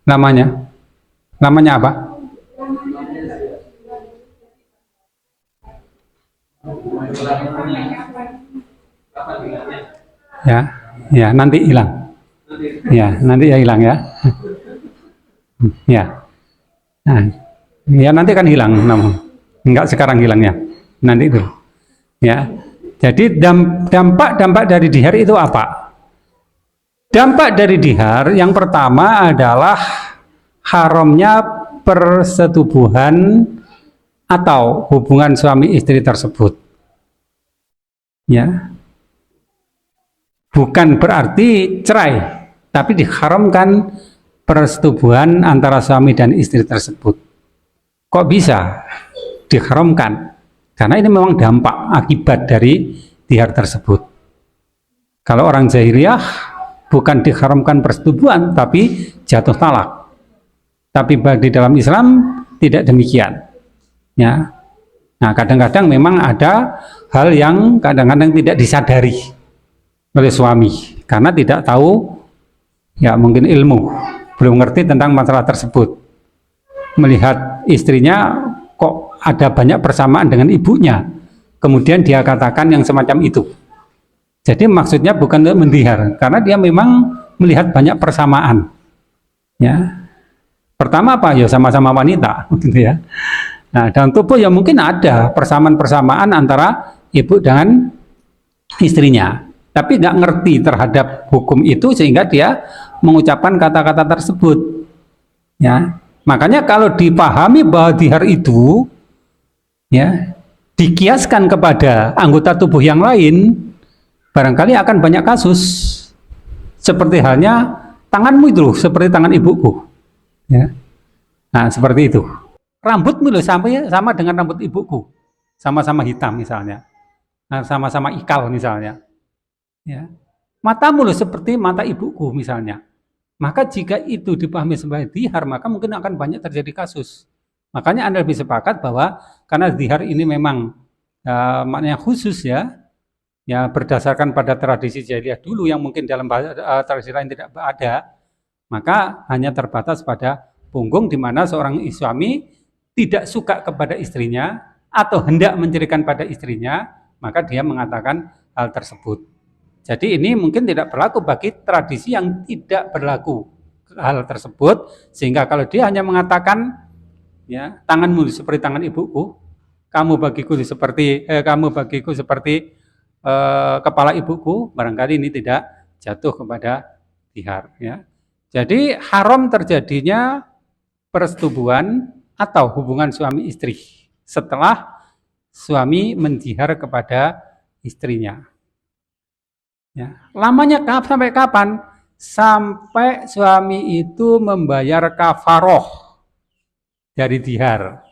Namanya apa? Ya, nanti hilang. Ya, nanti ya hilang ya. Ya, nah, ya nanti kan hilang, namun enggak sekarang hilangnya, nanti itu. Ya, jadi dampak dari dihar itu apa? Dampak dari dihar yang pertama adalah haramnya persetubuhan atau hubungan suami istri tersebut, ya. Bukan berarti cerai, tapi diharamkan persetubuhan antara suami dan istri tersebut. Kok bisa diharamkan? Karena ini memang dampak akibat dari dihar tersebut. Kalau orang jahiliyah bukan diharamkan persetubuhan, tapi jatuh talak. Tapi di dalam Islam tidak demikian. Ya. Nah, kadang-kadang memang ada hal yang kadang-kadang tidak disadari oleh suami karena tidak tahu, ya mungkin ilmu, belum ngerti tentang masalah tersebut. Melihat istrinya kok ada banyak persamaan dengan ibunya, kemudian dia katakan yang semacam itu. Jadi maksudnya bukan untuk mendihar, karena dia memang melihat banyak persamaan. Ya, pertama apa? Ya sama-sama wanita, gitu ya. Nah, dalam tubuh ya mungkin ada persamaan-persamaan antara ibu dengan istrinya, tapi nggak ngerti terhadap hukum itu sehingga dia mengucapkan kata-kata tersebut. Ya, makanya kalau dipahami bahwa dihar itu, ya, dikiaskan kepada anggota tubuh yang lain, barangkali akan banyak kasus. Seperti halnya tanganmu itu, seperti tangan ibuku. Ya, nah seperti itu. Rambutmu loh sama dengan rambut ibuku, sama-sama hitam misalnya, nah, sama-sama ikal misalnya. Ya. Matamu loh seperti mata ibuku misalnya. Maka jika itu dipahami sebagai dihar, maka mungkin akan banyak terjadi kasus. Makanya Anda lebih sepakat bahwa karena dihar ini memang maknanya khusus ya berdasarkan pada tradisi jahiliyah dulu yang mungkin dalam tradisi lain tidak ada, maka hanya terbatas pada punggung di mana seorang suami tidak suka kepada istrinya atau hendak mencirikan pada istrinya, maka dia mengatakan hal tersebut. Jadi ini mungkin tidak berlaku bagi tradisi yang tidak berlaku hal tersebut, sehingga kalau dia hanya mengatakan, ya tanganmu seperti tangan ibuku, kamu bagiku seperti kepala ibuku, barangkali ini tidak jatuh kepada dihar. Ya. Jadi haram terjadinya persetubuhan atau hubungan suami istri setelah suami mendihar kepada istrinya. Ya. Lamanya sampai kapan? Sampai suami itu membayar kafaroh dari dihar.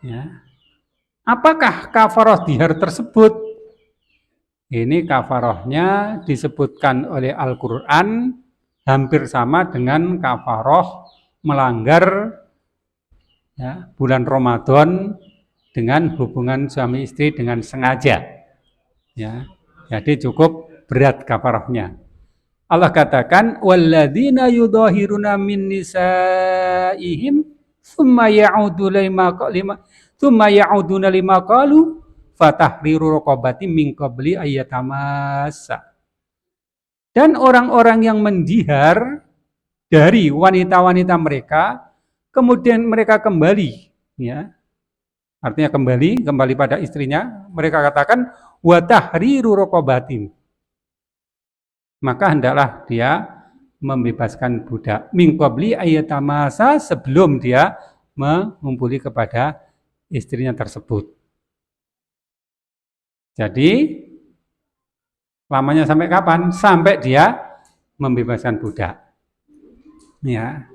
Ya. Apakah kafaroh dihar tersebut? Ini kafarohnya disebutkan oleh Al-Quran hampir sama dengan kafaroh melanggar ya, bulan Ramadan dengan hubungan suami istri dengan sengaja. Ya, jadi cukup berat kafarahnya. Allah katakan walladzina yudhahiruna min nisaihim thumma ya'uduna lima qalu fatahriru raqabatin min qabli ayatamassa. Dan orang-orang yang mendihar dari wanita-wanita mereka, kemudian mereka kembali, ya, artinya kembali pada istrinya, mereka katakan wa tahriru raqabatin, maka hendaklah dia membebaskan budak min qabli ayatamasa, sebelum dia mengumpuli kepada istrinya tersebut. Jadi lamanya sampai kapan? Sampai dia membebaskan budak. Ya.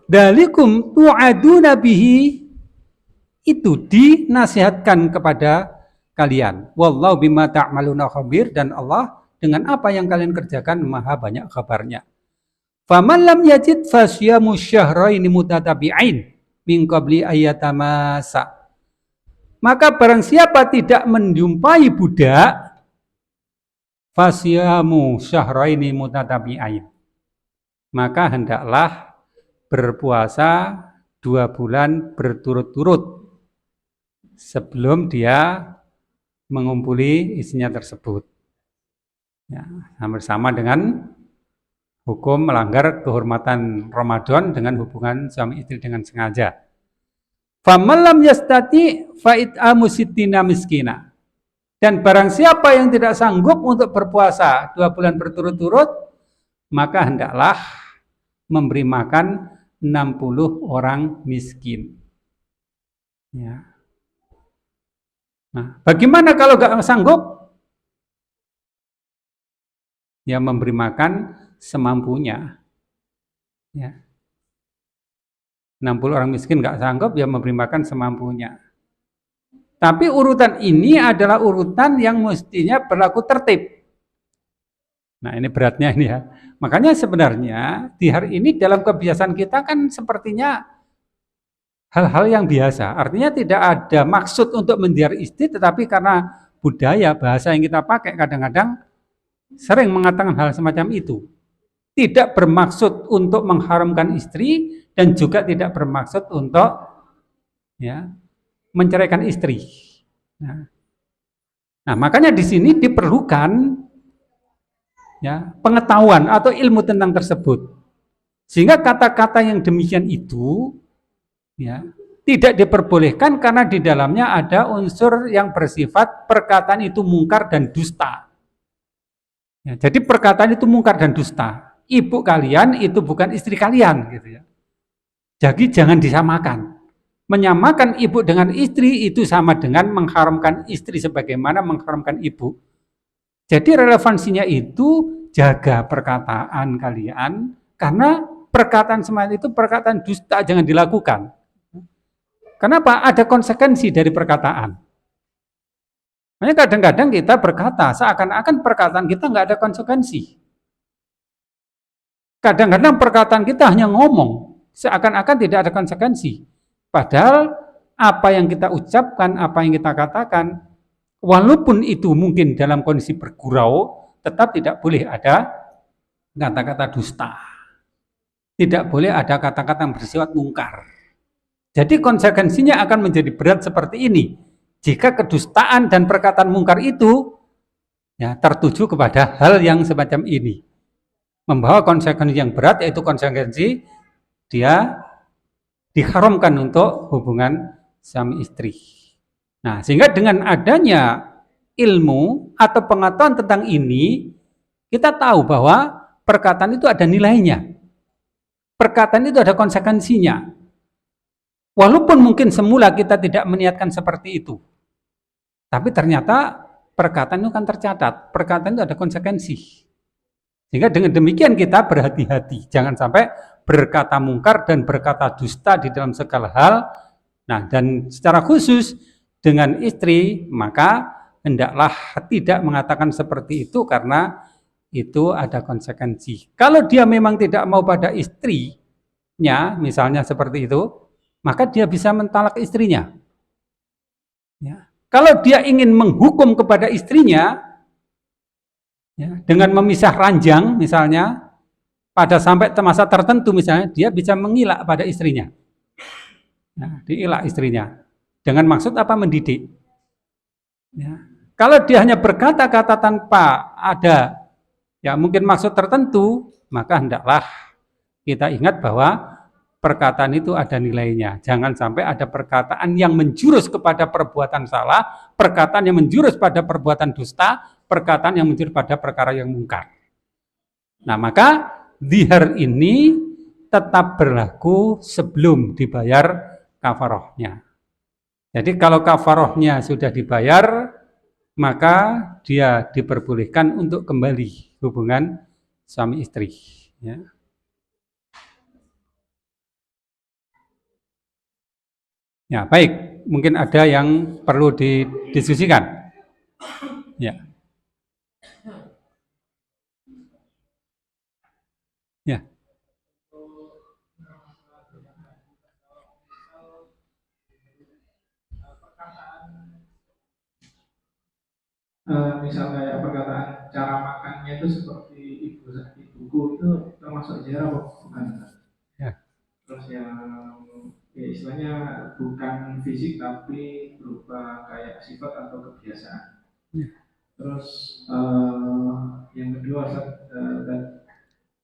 Dalikum tu'aduna bihi, itu dinasihatkan kepada kalian. Wallahu bima ta'maluna khabir, dan Allah dengan apa yang kalian kerjakan maha banyak kabarnya. Faman lam yajid fasyamu syahraini mutatabi'ain min qabli ayatamasa. Maka barang siapa tidak menjumpai budak, fasyamu syahraini mutatabi'ain, maka hendaklah berpuasa 2 bulan berturut-turut sebelum dia mengumpuli istrinya tersebut. Ya, hampir sama dengan hukum melanggar kehormatan Ramadan dengan hubungan suami istri dengan sengaja. Faman lam yastati fa'it'amu sittina miskina. Dan barang siapa yang tidak sanggup untuk berpuasa 2 bulan berturut-turut, maka hendaklah memberi makan 60 orang miskin. Ya. Nah, bagaimana kalau nggak sanggup? Ya memberi makan semampunya. Ya. 60 orang miskin nggak sanggup, ya memberi makan semampunya. Tapi urutan ini adalah urutan yang mestinya berlaku tertib. Nah, ini beratnya ini ya. Makanya sebenarnya di hari ini dalam kebiasaan kita kan sepertinya hal-hal yang biasa. Artinya tidak ada maksud untuk mendiar istri, tetapi karena budaya bahasa yang kita pakai kadang-kadang sering mengatakan hal semacam itu. Tidak bermaksud untuk mengharamkan istri dan juga tidak bermaksud untuk ya menceraikan istri. Nah, makanya di sini diperlukan ya pengetahuan atau ilmu tentang tersebut. Sehingga kata-kata yang demikian itu ya tidak diperbolehkan karena di dalamnya ada unsur yang bersifat perkataan itu mungkar dan dusta. Ya, jadi perkataan itu mungkar dan dusta. Ibu kalian itu bukan istri kalian gitu ya. Jadi jangan disamakan. Menyamakan ibu dengan istri itu sama dengan mengharamkan istri sebagaimana mengharamkan ibu. Jadi relevansinya itu jaga perkataan kalian karena perkataan semacam itu perkataan dusta jangan dilakukan. Kenapa? Ada konsekuensi dari perkataan. Makanya kadang-kadang kita berkata seakan-akan perkataan kita nggak ada konsekuensi. Kadang-kadang perkataan kita hanya ngomong seakan-akan tidak ada konsekuensi. Padahal apa yang kita ucapkan, apa yang kita katakan, walaupun itu mungkin dalam kondisi bergurau, tetap tidak boleh ada kata-kata dusta. Tidak boleh ada kata-kata yang bersifat mungkar. Jadi konsekuensinya akan menjadi berat seperti ini. Jika kedustaan dan perkataan mungkar itu ya tertuju kepada hal yang semacam ini. Membawa konsekuensi yang berat yaitu konsekuensi dia diharamkan untuk hubungan suami istri. Nah, sehingga dengan adanya ilmu atau pengetahuan tentang ini, kita tahu bahwa perkataan itu ada nilainya. Perkataan itu ada konsekuensinya. Walaupun mungkin semula kita tidak meniatkan seperti itu, tapi ternyata perkataan itu kan tercatat, perkataan itu ada konsekuensi. Sehingga dengan demikian kita berhati-hati, jangan sampai berkata mungkar dan berkata dusta di dalam segala hal. Nah, dan secara khusus dengan istri, maka hendaklah tidak mengatakan seperti itu karena itu ada konsekuensi. Kalau dia memang tidak mau pada istrinya, misalnya seperti itu, maka dia bisa mentalak istrinya. Ya. Kalau dia ingin menghukum kepada istrinya, ya, dengan memisah ranjang misalnya, pada sampai masa tertentu misalnya, dia bisa mengilak pada istrinya. Ya, diilak istrinya. Dengan maksud apa? Mendidik. Ya. Kalau dia hanya berkata-kata tanpa ada ya mungkin maksud tertentu, maka hendaklah kita ingat bahwa perkataan itu ada nilainya. Jangan sampai ada perkataan yang menjurus kepada perbuatan salah, perkataan yang menjurus pada perbuatan dusta, perkataan yang menjurus pada perkara yang mungkar. Nah, maka zihar ini tetap berlaku sebelum dibayar kafarohnya. Jadi kalau kafarohnya sudah dibayar, maka dia diperbolehkan untuk kembali hubungan suami istri. Ya. Ya, baik. Mungkin ada yang perlu didiskusikan. Ya. Ya. Misal kayak perkataan cara makannya itu seperti ibuku itu termasuk ziarah bukan? Ya. Terus yang ya istilahnya bukan fisik tapi berupa kayak sifat atau kebiasaan. Ya. Terus yang kedua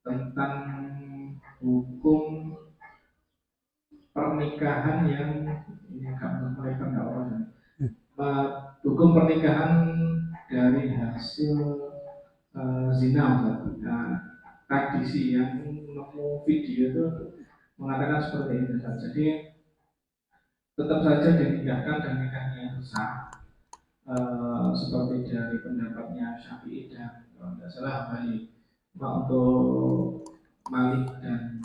tentang hukum pernikahan yang ini agak mulai pendalaman. Hukum pernikahan dari hasil zina, tradisi yang nemu video itu mengatakan seperti itu. Jadi tetap saja dinikahkan dan nikahnya sah, seperti dari pendapatnya Syafi'i dan kalau tidak salah Hambali. Untuk Malik dan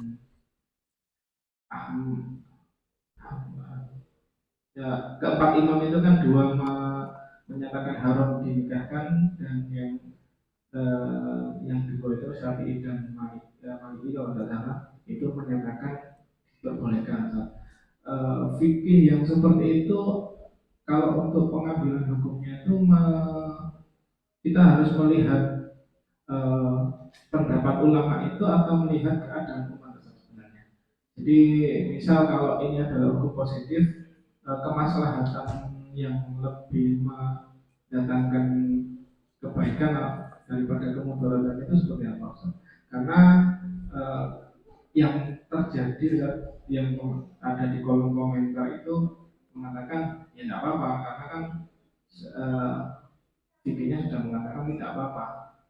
ya, keempat imam itu kan dua menyatakan haram dinikahkan dan yang yang dua itu Syafi'i dan Maliki kalau tidak salah itu menyatakan diperbolehkan. Fikih yang seperti itu kalau untuk pengambilan hukumnya itu kita harus melihat eh, pendapat ulama itu atau melihat keadaan umat sebenarnya. Jadi misal kalau ini adalah hukum positif, kemaslahatan yang lebih mendatangkan kebaikan daripada kemudaratan itu seperti apa Ustaz? Karena eh, yang terjadi yang ada di kolom komentar itu mengatakan ya tidak apa-apa karena kan eh, fikihnya sudah mengatakan tidak apa-apa.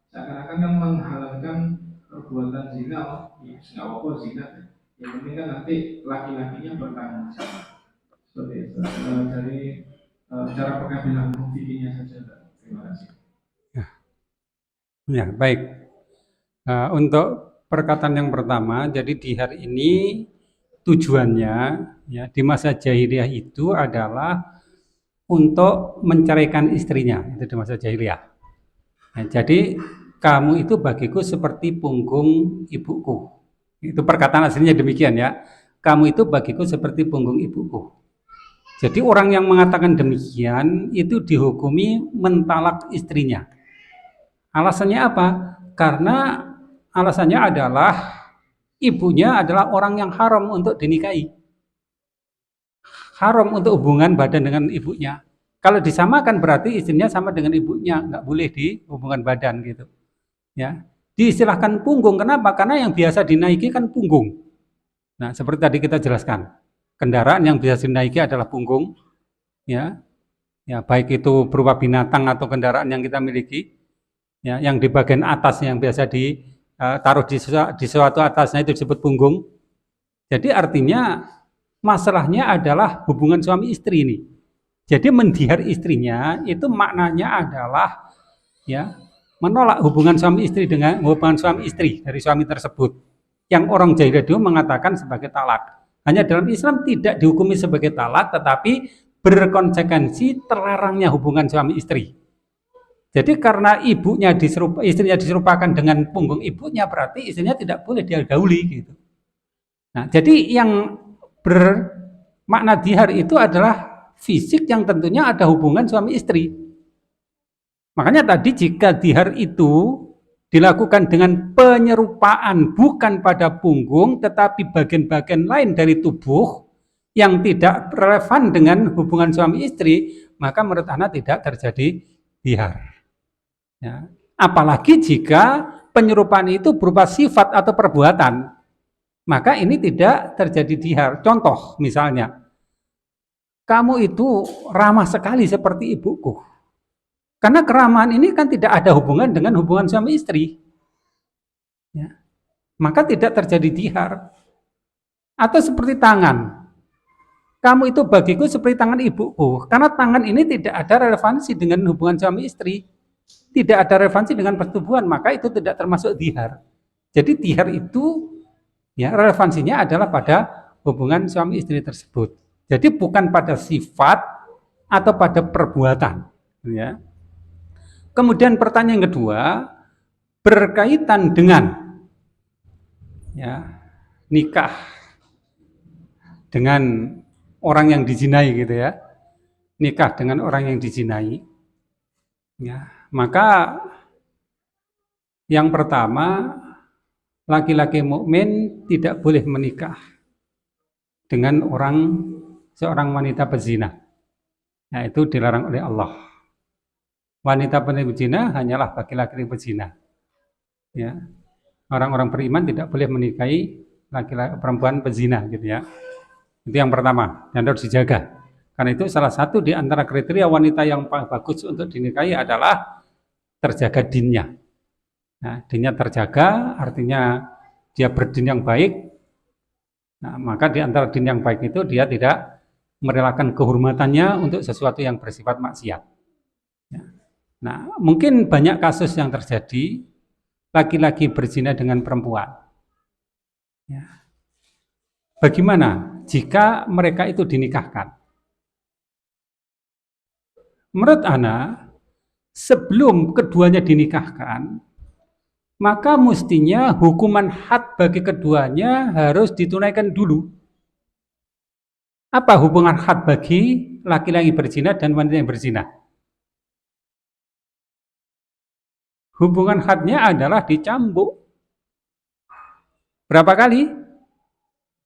Seakan-akan kan menghalalkan perbuatan zina, ya tidak apa-apa zina. Yang penting kan nanti laki-lakinya bertanggung jawab. Seperti itu. Dari cara pengambilan hukum fikihnya saja. Terima kasih. Ya, baik. Untuk perkataan yang pertama, jadi di hari ini tujuannya ya di masa jahiliyah itu adalah untuk menceraikan istrinya, itu di masa jahiliyah. Nah, jadi kamu itu bagiku seperti punggung ibuku. Itu perkataan aslinya demikian ya. Kamu itu bagiku seperti punggung ibuku. Jadi orang yang mengatakan demikian itu dihukumi mentalak istrinya. Alasannya apa? Karena alasannya adalah ibunya adalah orang yang haram untuk dinikahi. Haram untuk hubungan badan dengan ibunya. Kalau disamakan berarti istrinya sama dengan ibunya, nggak boleh di hubungan badan gitu. Ya, diistilahkan punggung. Kenapa? Karena yang biasa dinaiki kan punggung. Nah, seperti tadi kita jelaskan, kendaraan yang biasa dinaiki adalah punggung. Ya, baik itu berupa binatang atau kendaraan yang kita miliki. Ya, yang di bagian atas yang biasa ditaruh di suatu atasnya itu disebut punggung. Jadi artinya masalahnya adalah hubungan suami istri ini. Jadi mendihar istrinya itu maknanya adalah ya menolak hubungan suami istri dengan hubungan suami istri dari suami tersebut. Yang orang jahiliyah dulu mengatakan sebagai talak. Hanya dalam Islam tidak dihukumi sebagai talak, tetapi berkonsekuensi terlarangnya hubungan suami istri. Jadi karena istrinya diserupakan dengan punggung ibunya, berarti istrinya tidak boleh dia gauli gitu. Nah, jadi yang bermakna dihar itu adalah fisik yang tentunya ada hubungan suami istri. Makanya tadi jika dihar itu dilakukan dengan penyerupaan bukan pada punggung tetapi bagian-bagian lain dari tubuh yang tidak relevan dengan hubungan suami istri, maka menurut Ana tidak terjadi dihar. Ya. Apalagi jika penyerupaan itu berupa sifat atau perbuatan, maka ini tidak terjadi dihar. Contoh misalnya, kamu itu ramah sekali seperti ibuku. Karena keramahan ini kan tidak ada hubungan dengan hubungan suami istri. Ya. Maka tidak terjadi dihar. Atau seperti tangan. Kamu itu bagiku seperti tangan ibuku. Karena tangan ini tidak ada relevansi dengan hubungan suami istri. Tidak ada relevansi dengan persetubuhan, maka itu tidak termasuk dihar. Jadi dihar itu ya relevansinya adalah pada hubungan suami istri tersebut. Jadi bukan pada sifat atau pada perbuatan. Ya. Kemudian pertanyaan kedua berkaitan dengan ya nikah dengan orang yang dizinai gitu ya. Nikah dengan orang yang dizinai. Ya. Maka yang pertama, laki-laki mukmin tidak boleh menikah dengan seorang wanita pezina. Nah, itu dilarang oleh Allah. Wanita pezina hanyalah bagi laki-laki pezina. Ya. Orang-orang beriman tidak boleh menikahi laki-laki perempuan pezina gitu ya. Itu yang pertama, yang harus dijaga. Karena itu salah satu di antara kriteria wanita yang paling bagus untuk dinikahi adalah terjaga dinnya. Nah, dinnya terjaga artinya dia berdin yang baik. Nah, maka di antara din yang baik itu dia tidak merelakan kehormatannya untuk sesuatu yang bersifat maksiat. Ya. Nah, mungkin banyak kasus yang terjadi laki-laki berzina dengan perempuan. Ya. Bagaimana jika mereka itu dinikahkan? Menurut Ana, sebelum keduanya dinikahkan, maka mestinya hukuman had bagi keduanya harus ditunaikan dulu. Apa hubungan had bagi laki-laki berzina dan wanita yang berzina? Hubungan hadnya adalah dicambuk. Berapa kali?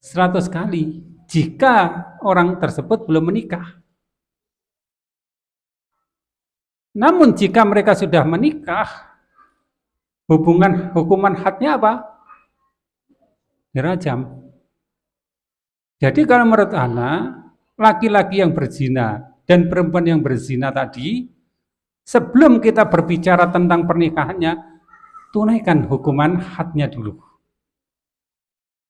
100 kali. Jika orang tersebut belum menikah. Namun jika mereka sudah menikah, hukuman hadnya apa? Dirajam. Jadi kalau menurut ana, laki-laki yang berzina dan perempuan yang berzina tadi, sebelum kita berbicara tentang pernikahannya, tunaikan hukuman hadnya dulu.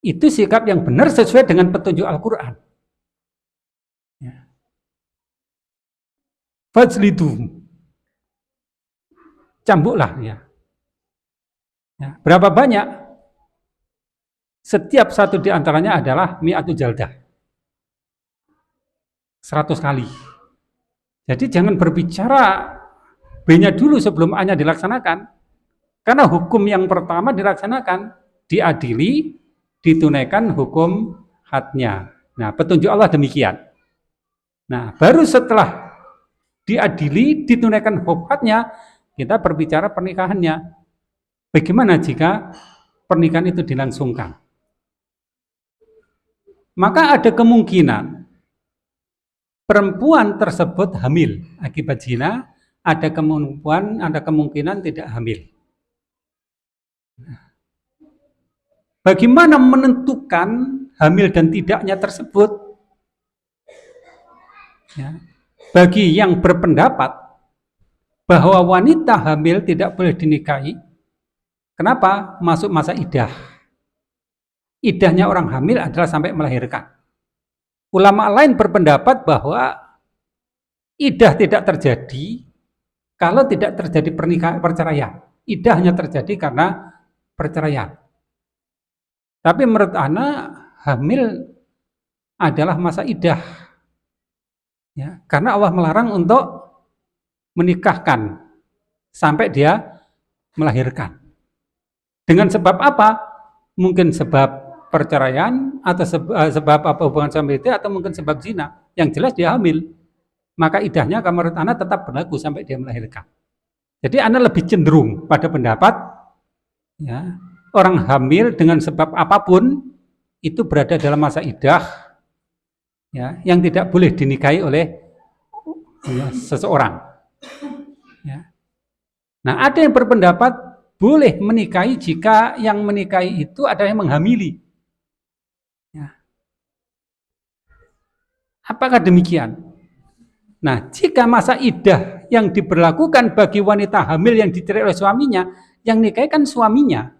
Itu sikap yang benar sesuai dengan petunjuk Al-Quran. Ya. Fajlidu, cambuklah ya. Ya. Berapa banyak? Setiap satu di antaranya adalah mi'atu jaldah. 100 kali. Jadi jangan berbicara B-nya dulu sebelum A-nya dilaksanakan. Karena hukum yang pertama dilaksanakan, diadili, ditunaikan hukum hadnya. Nah, petunjuk Allah demikian. Nah, baru setelah diadili, ditunaikan hukum hadnya, kita berbicara pernikahannya. Bagaimana jika pernikahan itu dilangsungkan? Maka ada kemungkinan perempuan tersebut hamil akibat zina, ada kemungkinan tidak hamil. Bagaimana menentukan hamil dan tidaknya tersebut? Ya. Bagi yang berpendapat bahwa wanita hamil tidak boleh dinikahi, kenapa? Masuk masa iddah. Iddahnya orang hamil adalah sampai melahirkan. Ulama lain berpendapat bahwa iddah tidak terjadi kalau tidak terjadi perceraian. Iddah hanya terjadi karena perceraian. Tapi menurut ana hamil adalah masa iddah. Ya, karena Allah melarang untuk menikahkan sampai dia melahirkan. Dengan sebab apa? Mungkin sebab perceraian atau sebab apa hubungan suami istri atau mungkin sebab zina. Yang jelas dia hamil. Maka iddahnya menurut ana tetap berlaku sampai dia melahirkan. Jadi ana lebih cenderung pada pendapat ya, orang hamil dengan sebab apapun itu berada dalam masa iddah ya, yang tidak boleh dinikahi oleh ya, seseorang. Ya. Nah, ada yang berpendapat boleh menikahi jika yang menikahi itu ada yang menghamili. Ya. Apakah demikian? Nah, jika masa iddah yang diberlakukan bagi wanita hamil yang dicerai oleh suaminya, yang nikahi kan suaminya.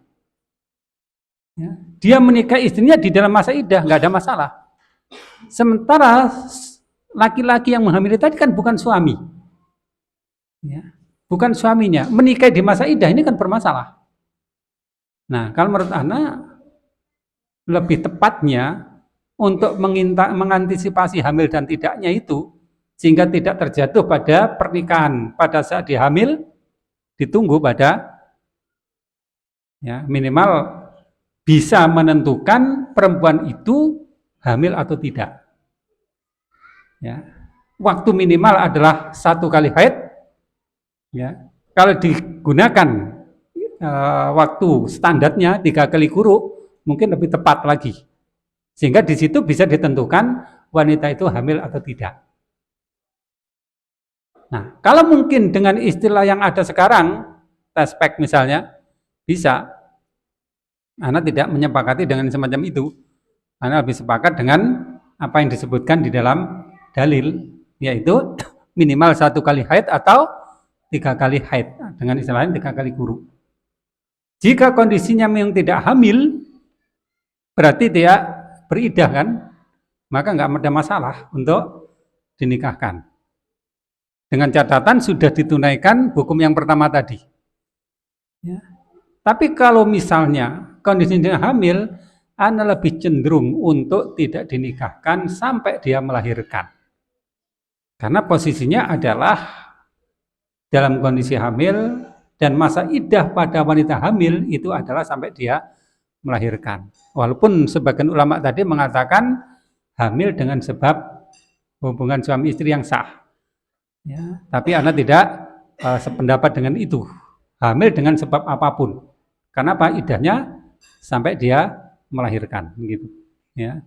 Ya. Dia menikahi istrinya di dalam masa iddah, nggak ada masalah. Sementara laki-laki yang menghamili tadi kan bukan suami. Ya. Bukan suaminya. Menikahi di masa iddah ini kan bermasalah. Nah, kalau menurut ana lebih tepatnya untuk mengantisipasi hamil dan tidaknya itu sehingga tidak terjatuh pada pernikahan pada saat dia hamil, ditunggu pada ya, minimal bisa menentukan perempuan itu hamil atau tidak. Ya. Waktu minimal adalah 1 kali haid. Ya. Kalau digunakan waktu standarnya 3 kali kuruk, mungkin lebih tepat lagi. Sehingga di situ bisa ditentukan wanita itu hamil atau tidak. Nah, kalau mungkin dengan istilah yang ada sekarang, tespek misalnya, bisa. Ana tidak menyepakati dengan semacam itu. Ana lebih sepakat dengan apa yang disebutkan di dalam dalil, yaitu minimal 1 kali haid atau 3 kali haid. Dengan istilah lain 3 kali kuruk. Jika kondisinya memang tidak hamil, berarti dia beriddah kan, maka nggak ada masalah untuk dinikahkan. Dengan catatan sudah ditunaikan hukum yang pertama tadi. Ya. Tapi kalau misalnya kondisinya hamil, ana lebih cenderung untuk tidak dinikahkan sampai dia melahirkan. Karena posisinya adalah dalam kondisi hamil Dan masa iddah pada wanita hamil itu adalah sampai dia melahirkan. Walaupun sebagian ulama tadi mengatakan hamil dengan sebab hubungan suami istri yang sah. Ya, tapi anak tidak sependapat dengan itu. Hamil dengan sebab apapun. Kenapa? Iddahnya sampai dia melahirkan, gitu. Ya.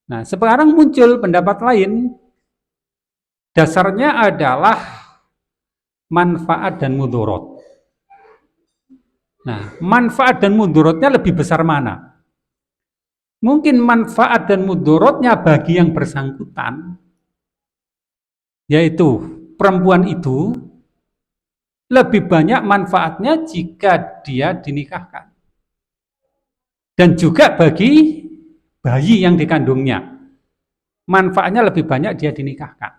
Nah, sekarang muncul pendapat lain. Dasarnya adalah manfaat dan mudarat. Nah, manfaat dan mudaratnya lebih besar mana? Mungkin manfaat dan mudaratnya bagi yang bersangkutan, yaitu perempuan itu lebih banyak manfaatnya jika dia dinikahkan. Dan juga bagi bayi yang dikandungnya, manfaatnya lebih banyak dia dinikahkan.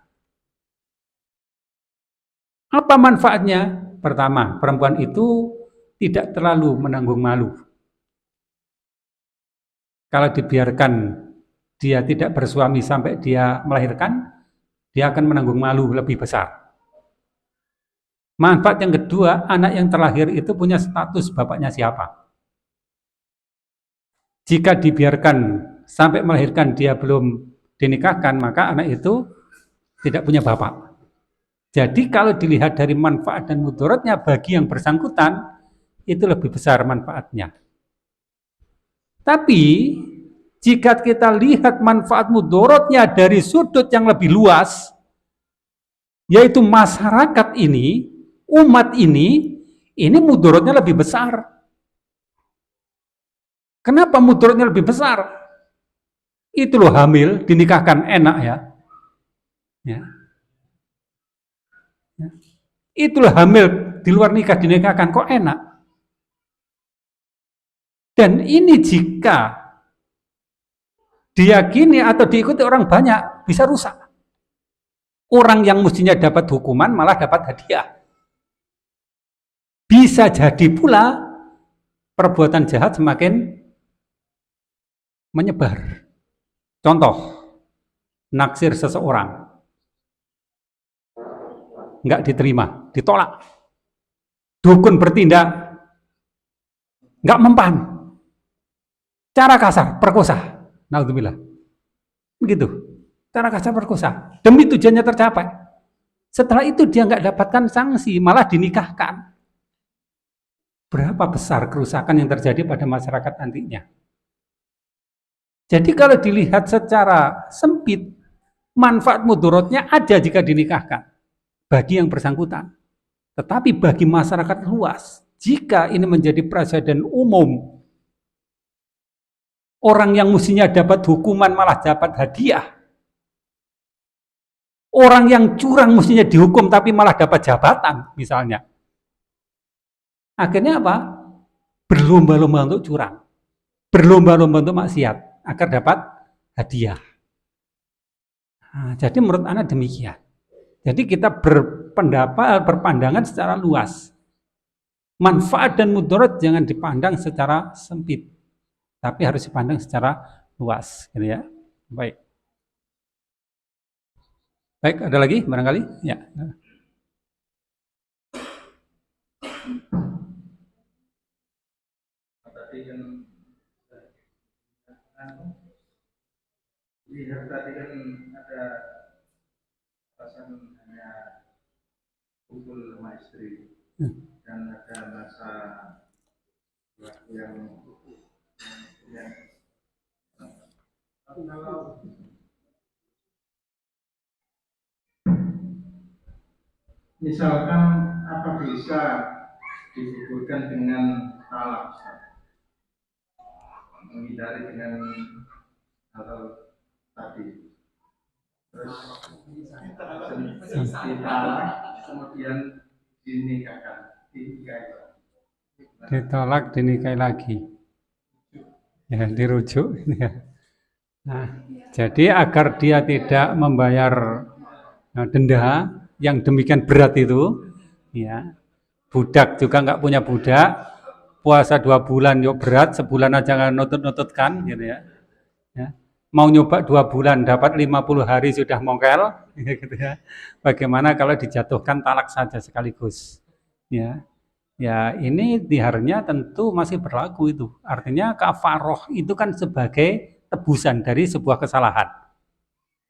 Apa manfaatnya? Pertama, perempuan itu tidak terlalu menanggung malu. Kalau dibiarkan dia tidak bersuami sampai dia melahirkan, dia akan menanggung malu lebih besar. Manfaat yang kedua, anak yang terlahir itu punya status bapaknya siapa. Jika dibiarkan sampai melahirkan dia belum dinikahkan, maka anak itu tidak punya bapak. Jadi kalau dilihat dari manfaat dan mudaratnya bagi yang bersangkutan, itu lebih besar manfaatnya. Tapi jika kita lihat manfaat mudaratnya dari sudut yang lebih luas, yaitu masyarakat ini, umat ini mudaratnya lebih besar. Kenapa mudaratnya lebih besar? Itu loh hamil, dinikahkan enak ya. Itulah hamil di luar nikah dinikahkan kok enak. Dan ini jika diyakini atau diikuti orang banyak, bisa rusak. Orang yang mestinya dapat hukuman malah dapat hadiah. Bisa jadi pula perbuatan jahat semakin menyebar. Contoh, naksir seseorang. Enggak diterima, ditolak. Dukun bertindak, enggak mempan. Cara kasar, perkosa. Naudzubillah. Begitu. Cara kasar perkosa. Demi tujuannya tercapai. Setelah itu dia enggak dapatkan sanksi, malah dinikahkan. Berapa besar kerusakan yang terjadi pada masyarakat nantinya. Jadi kalau dilihat secara sempit, manfaat mudaratnya ada jika dinikahkan bagi yang bersangkutan. Tetapi bagi masyarakat luas, jika ini menjadi presiden umum, orang yang mestinya dapat hukuman malah dapat hadiah. Orang yang curang mestinya dihukum tapi malah dapat jabatan, misalnya. Akhirnya apa? Berlomba-lomba untuk curang. Berlomba-lomba untuk maksiat agar dapat hadiah. Nah, jadi menurut anak demikian. Jadi kita berpandangan secara luas. Manfaat dan mudarat jangan dipandang secara sempit, tapi harus dipandang secara luas, gitu ya. Baik. Baik, ada lagi barangkali? Ya. Tadi kan lihat tadi kan ada pasangan hanya kumpul sama istri dan ada masa yang kalau misalkan apa bisa digugurkan dengan talak, menghindari dengan hal tadi, terus ditalak kemudian dinikahkan, Ditolak, dinikahi lagi. Ya, dirujuk. Nah, jadi agar dia tidak membayar denda yang demikian berat itu, ya. Budak juga nggak punya budak, puasa 2 bulan yuk berat, sebulan aja nggak nutut-nututkan, gitu ya. Mau nyoba 2 bulan dapat 50 hari sudah mongkel, gitu ya. Bagaimana kalau dijatuhkan talak saja sekaligus, ya. Ya, ini diharnya tentu masih berlaku itu. Artinya kafaroh itu kan sebagai tebusan dari sebuah kesalahan.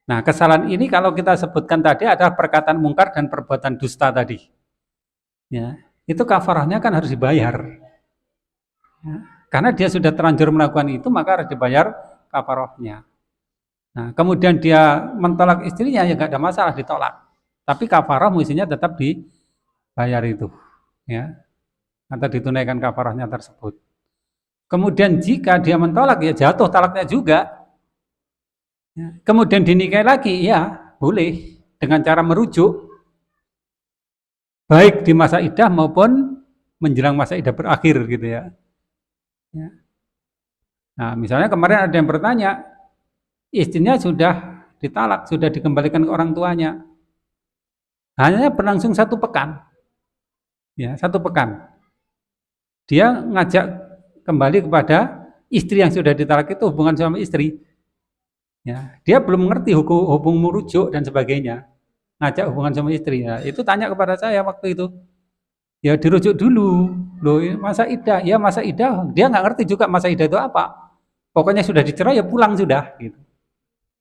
Nah, kesalahan ini kalau kita sebutkan tadi adalah perkataan mungkar dan perbuatan dusta tadi. Ya, itu kafarahnya kan harus dibayar. Ya, karena dia sudah terlanjur melakukan itu, maka harus dibayar kafarahnya. Nah, kemudian dia mentolak istrinya, ya nggak ada masalah ditolak. Tapi kafarah mestinya tetap dibayar itu. Ya, atau ditunaikan kafarahnya tersebut. Kemudian jika dia mentolak, ya jatuh talaknya juga. Ya, kemudian dinikahi lagi, ya boleh dengan cara merujuk, baik di masa idah maupun menjelang masa idah berakhir gitu ya. Ya. Nah, misalnya kemarin ada yang bertanya, istrinya sudah ditalak, sudah dikembalikan ke orang tuanya, hanya berlangsung 1 pekan, ya 1 pekan. Dia ngajak kembali kepada istri yang sudah ditalak itu hubungan suami istri. Ya, dia belum mengerti hukum merujuk dan sebagainya. Ngajak hubungan sama istri. Ya, itu tanya kepada saya waktu itu. Ya dirujuk dulu. Loh, masa idah? Ya masa idah. Dia nggak ngerti juga masa idah itu apa. Pokoknya sudah dicerai ya pulang sudah. Gitu.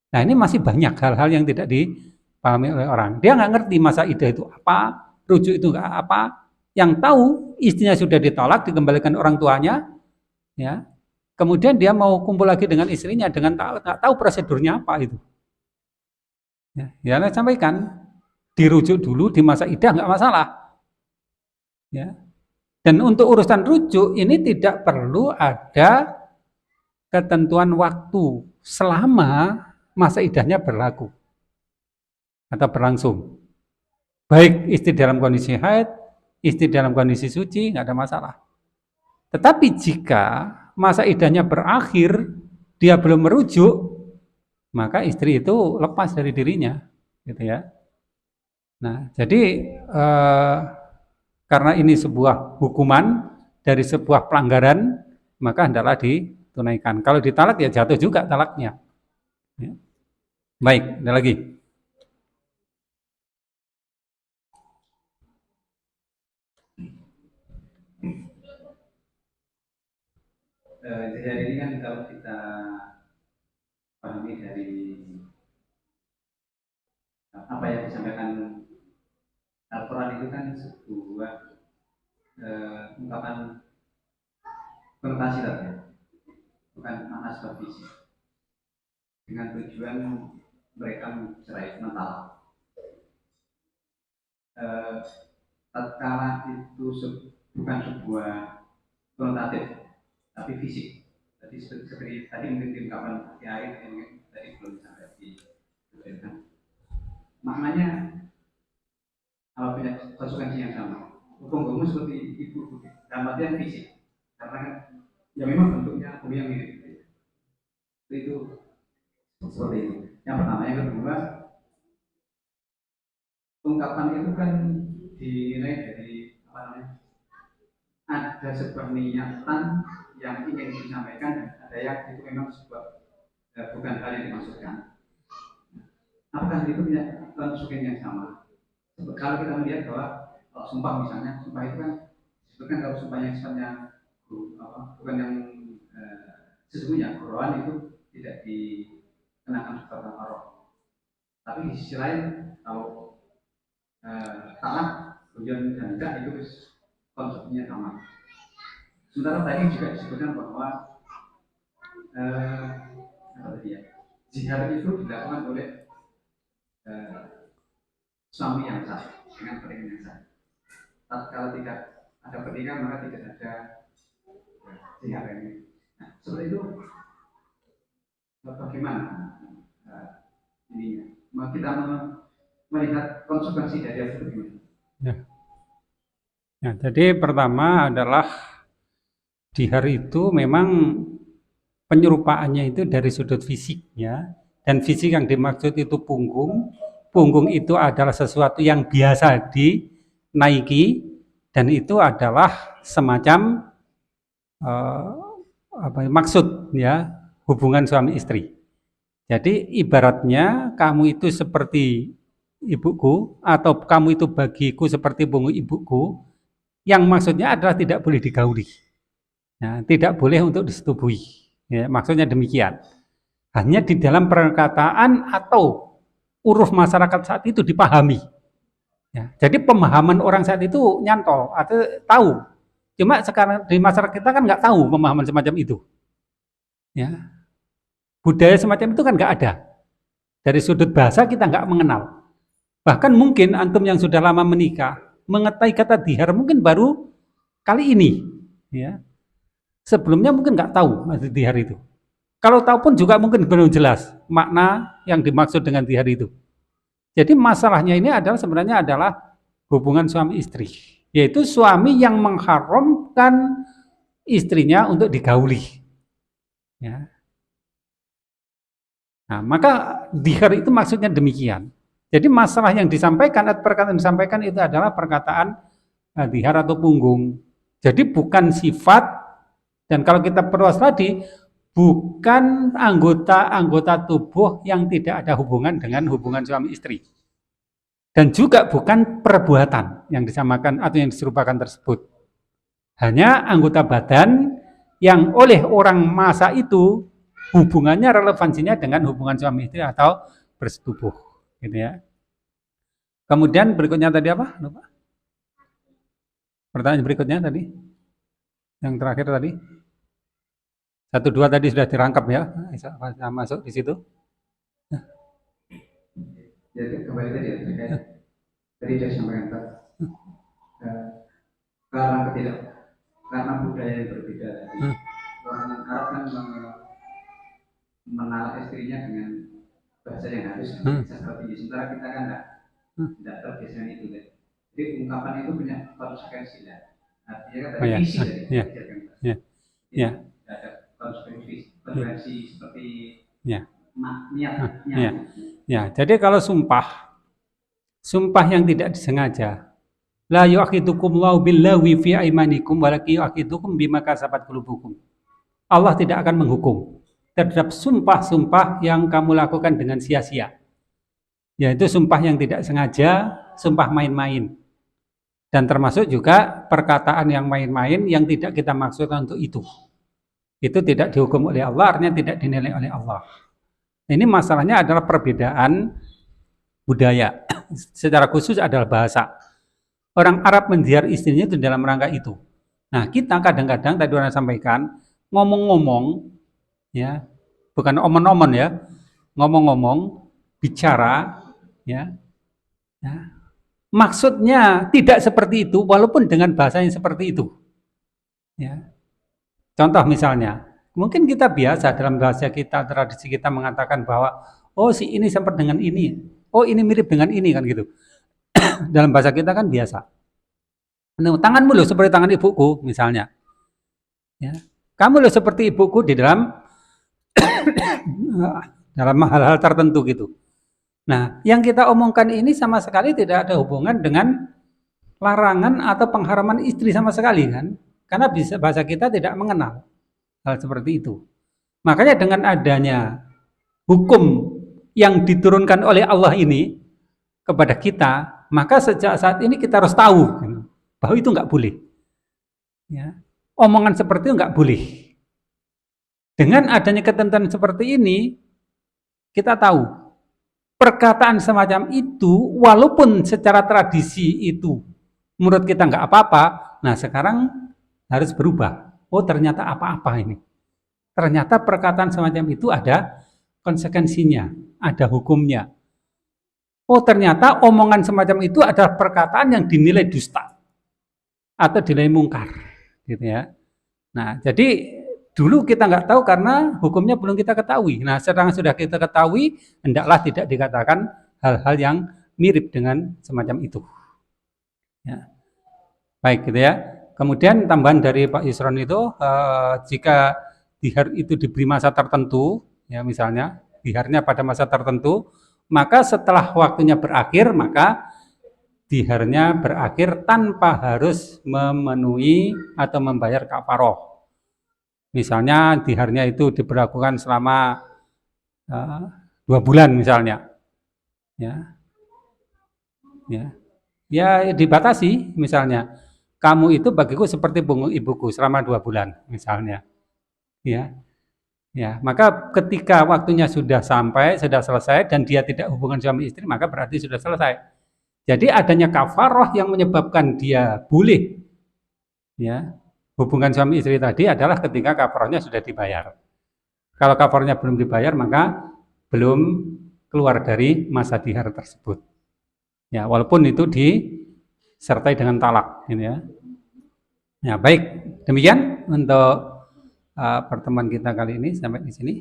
Nah ini masih banyak hal-hal yang tidak dipahami oleh orang. Dia nggak ngerti masa idah itu apa, rujuk itu apa. Yang tahu istrinya sudah ditolak, dikembalikan orang tuanya, ya. Kemudian dia mau kumpul lagi dengan istrinya dengan nggak tahu prosedurnya apa itu. Ya, saya sampaikan dirujuk dulu di masa idah nggak masalah. Ya. Dan untuk urusan rujuk ini tidak perlu ada ketentuan waktu selama masa idahnya berlaku atau berlangsung. Baik istri dalam kondisi haid, istri dalam kondisi suci, nggak ada masalah. Tetapi jika masa idahnya berakhir, dia belum merujuk, maka istri itu lepas dari dirinya, gitu ya. Nah, jadi karena ini sebuah hukuman dari sebuah pelanggaran, maka hendaklah ditunaikan. Kalau ditalak ya jatuh juga talaknya. Ya. Baik, ada lagi. Jadi ini kan kalau kita pahami dari apa yang disampaikan Al-Quran itu kan sebuah ungkapan konotasi tadi, bukan makna supervisi dengan tujuan mereka mencerai mental. Tatkala itu bukan sebuah konotatif tapi fisik. Tadi seperti tadi mungkin diungkapkan di air yang tadi belum sampai diberikan. Maknanya apa punya konsekuensi yang sama. Hukum seperti itu dalam artian fisik, karena kan ya memang bentuknya bumi yang mirip. Itu seperti itu. Yang pertama, yang kedua, ungkapan itu kan dinilai dari apa namanya? Ada sebuah niatan yang ingin disampaikan dan ada yang itu memang sebuah bukan hal yang dimaksudkan. Apakah itu punya konsekuensi yang sama? Kalau kita melihat bahwa kalau sumpah misalnya, sumpah itu kan disebutkan kalau sumpah yang sifatnya bukan yang sesungguhnya Quran itu tidak dikenakan sebagai kafarah. Tapi di sisi lain kalau talak, kemudian dan tidak itu konsepnya sama. Sementara tadi juga disebutkan bahwa apa tadi ya, jihad itu dilakukan oleh suami yang sah dengan pernikahan yang sah. Kalau tidak ada pernikahan maka tidak ada jihad ini. Nah, seperti itu bagaimana ininya? Kita melihat konsekuensi dari itu bagaimana? Ya, jadi pertama adalah dihar itu memang penyerupaannya itu dari sudut fisiknya, dan fisik yang dimaksud itu punggung. Punggung itu adalah sesuatu yang biasa dinaiki, dan itu adalah semacam maksud ya hubungan suami istri. Jadi ibaratnya kamu itu seperti ibuku atau kamu itu bagiku seperti punggung ibuku. yang maksudnya adalah tidak boleh digauli, ya, tidak boleh untuk disetubui, ya, maksudnya demikian. Hanya di dalam perkataan atau uruf masyarakat saat itu dipahami. Ya, jadi pemahaman orang saat itu nyantol atau tahu. Cuma sekarang di masyarakat kita kan nggak tahu pemahaman semacam itu. Ya, budaya semacam itu kan nggak ada. Dari sudut bahasa kita nggak mengenal. Bahkan mungkin antum yang sudah lama menikah mengetahui kata dihar mungkin baru kali ini. Ya, sebelumnya mungkin nggak tahu arti dihar itu. Kalau tahu pun juga mungkin belum jelas makna yang dimaksud dengan dihar itu. Jadi masalahnya ini adalah sebenarnya adalah hubungan suami istri, yaitu suami yang mengharamkan istrinya untuk digauli. Ya. Nah, maka dihar itu maksudnya demikian. Jadi masalah yang disampaikan atau perkataan yang disampaikan itu adalah perkataan dihar atau punggung. Jadi bukan sifat, dan kalau kita perluas tadi, bukan anggota-anggota tubuh yang tidak ada hubungan dengan hubungan suami istri. Dan juga bukan perbuatan yang disamakan atau yang diserupakan tersebut. Hanya anggota badan yang oleh orang masa itu hubungannya relevansinya dengan hubungan suami istri atau bersetubuh. Gitu ya. Kemudian berikutnya tadi apa? Lupa. Pertanyaan berikutnya tadi. Yang terakhir tadi. 1, 2 tadi sudah dirangkap ya, bisa masuk di situ. Jadi kembali tadi ya, terkait tadi sudah disampaikan Pak. Karena budaya yang berbeda tadi, orang yang Arab kan menarik istrinya dengan bahasa yang halus, bisa seperti ini. Sementara kita kan tidak terbiasa dengan itu. Jadi ungkapan itu punya konsekuensi lah. Artinya kan tadi visi dari ada konsekuensi seperti niatnya. Ya, jadi kalau sumpah yang tidak disengaja, la yu'akhidukumullahu billahi fi aimanikum walakin yu'akhidukum bima kasabat qulubukum. Allah tidak akan menghukum terhadap sumpah-sumpah yang kamu lakukan dengan sia-sia. Yaitu sumpah yang tidak sengaja, sumpah main-main. Dan termasuk juga perkataan yang main-main yang tidak kita maksudkan untuk itu. Itu tidak dihukum oleh Allah, artinya tidak dinilai oleh Allah. Ini masalahnya adalah perbedaan budaya. Secara khusus adalah bahasa. Orang Arab mendihar istrinya itu dalam rangka itu. Nah, kita kadang-kadang tadi orang sampaikan ngomong-ngomong, ya, bukan omon-omon ya, ngomong-ngomong, bicara, ya, maksudnya tidak seperti itu, walaupun dengan bahasa yang seperti itu. Ya. Contoh misalnya, mungkin kita biasa dalam bahasa kita, tradisi kita mengatakan bahwa oh si ini seperti dengan ini, oh ini mirip dengan ini kan gitu. Dalam bahasa kita kan biasa. Nah, tanganmu loh seperti tangan ibuku misalnya. Ya. Kamu loh seperti ibuku di dalam dalam hal-hal tertentu gitu. Nah, yang kita omongkan ini sama sekali tidak ada hubungan dengan larangan atau pengharaman istri sama sekali kan. Karena bahasa kita tidak mengenal hal seperti itu. Makanya dengan adanya hukum yang diturunkan oleh Allah ini kepada kita, maka sejak saat ini kita harus tahu bahwa itu nggak boleh. Ya. Omongan seperti itu nggak boleh. Dengan adanya ketentuan seperti ini, kita tahu perkataan semacam itu, walaupun secara tradisi itu menurut kita nggak apa-apa, nah sekarang harus berubah. Oh ternyata apa-apa ini. Ternyata perkataan semacam itu ada konsekuensinya, ada hukumnya. Oh ternyata omongan semacam itu adalah perkataan yang dinilai dusta atau dinilai mungkar, gitu ya. Nah jadi dulu kita nggak tahu karena hukumnya belum kita ketahui. Nah sekarang sudah kita ketahui, hendaklah tidak dikatakan hal-hal yang mirip dengan semacam itu. Ya. Baik gitu ya. Kemudian tambahan dari Pak Yusron itu, jika dihar itu diberi masa tertentu, ya misalnya diharnya pada masa tertentu, maka setelah waktunya berakhir, maka diharnya berakhir tanpa harus memenuhi atau membayar kafaroh. Misalnya diharnya itu diberlakukan selama 2 bulan misalnya, ya dibatasi misalnya. kamu itu bagiku seperti punggung ibuku selama 2 bulan misalnya. Ya. Ya, maka ketika waktunya sudah sampai, sudah selesai dan dia tidak hubungan suami istri, maka berarti sudah selesai. Jadi adanya kafaroh yang menyebabkan dia boleh ya hubungan suami istri tadi adalah ketika kafarohnya sudah dibayar. Kalau kafarohnya belum dibayar, maka belum keluar dari masa dihar tersebut. Ya, walaupun itu disertai dengan talak, gitu ya. Ya, baik. Demikian untuk pertemuan kita kali ini sampai di sini.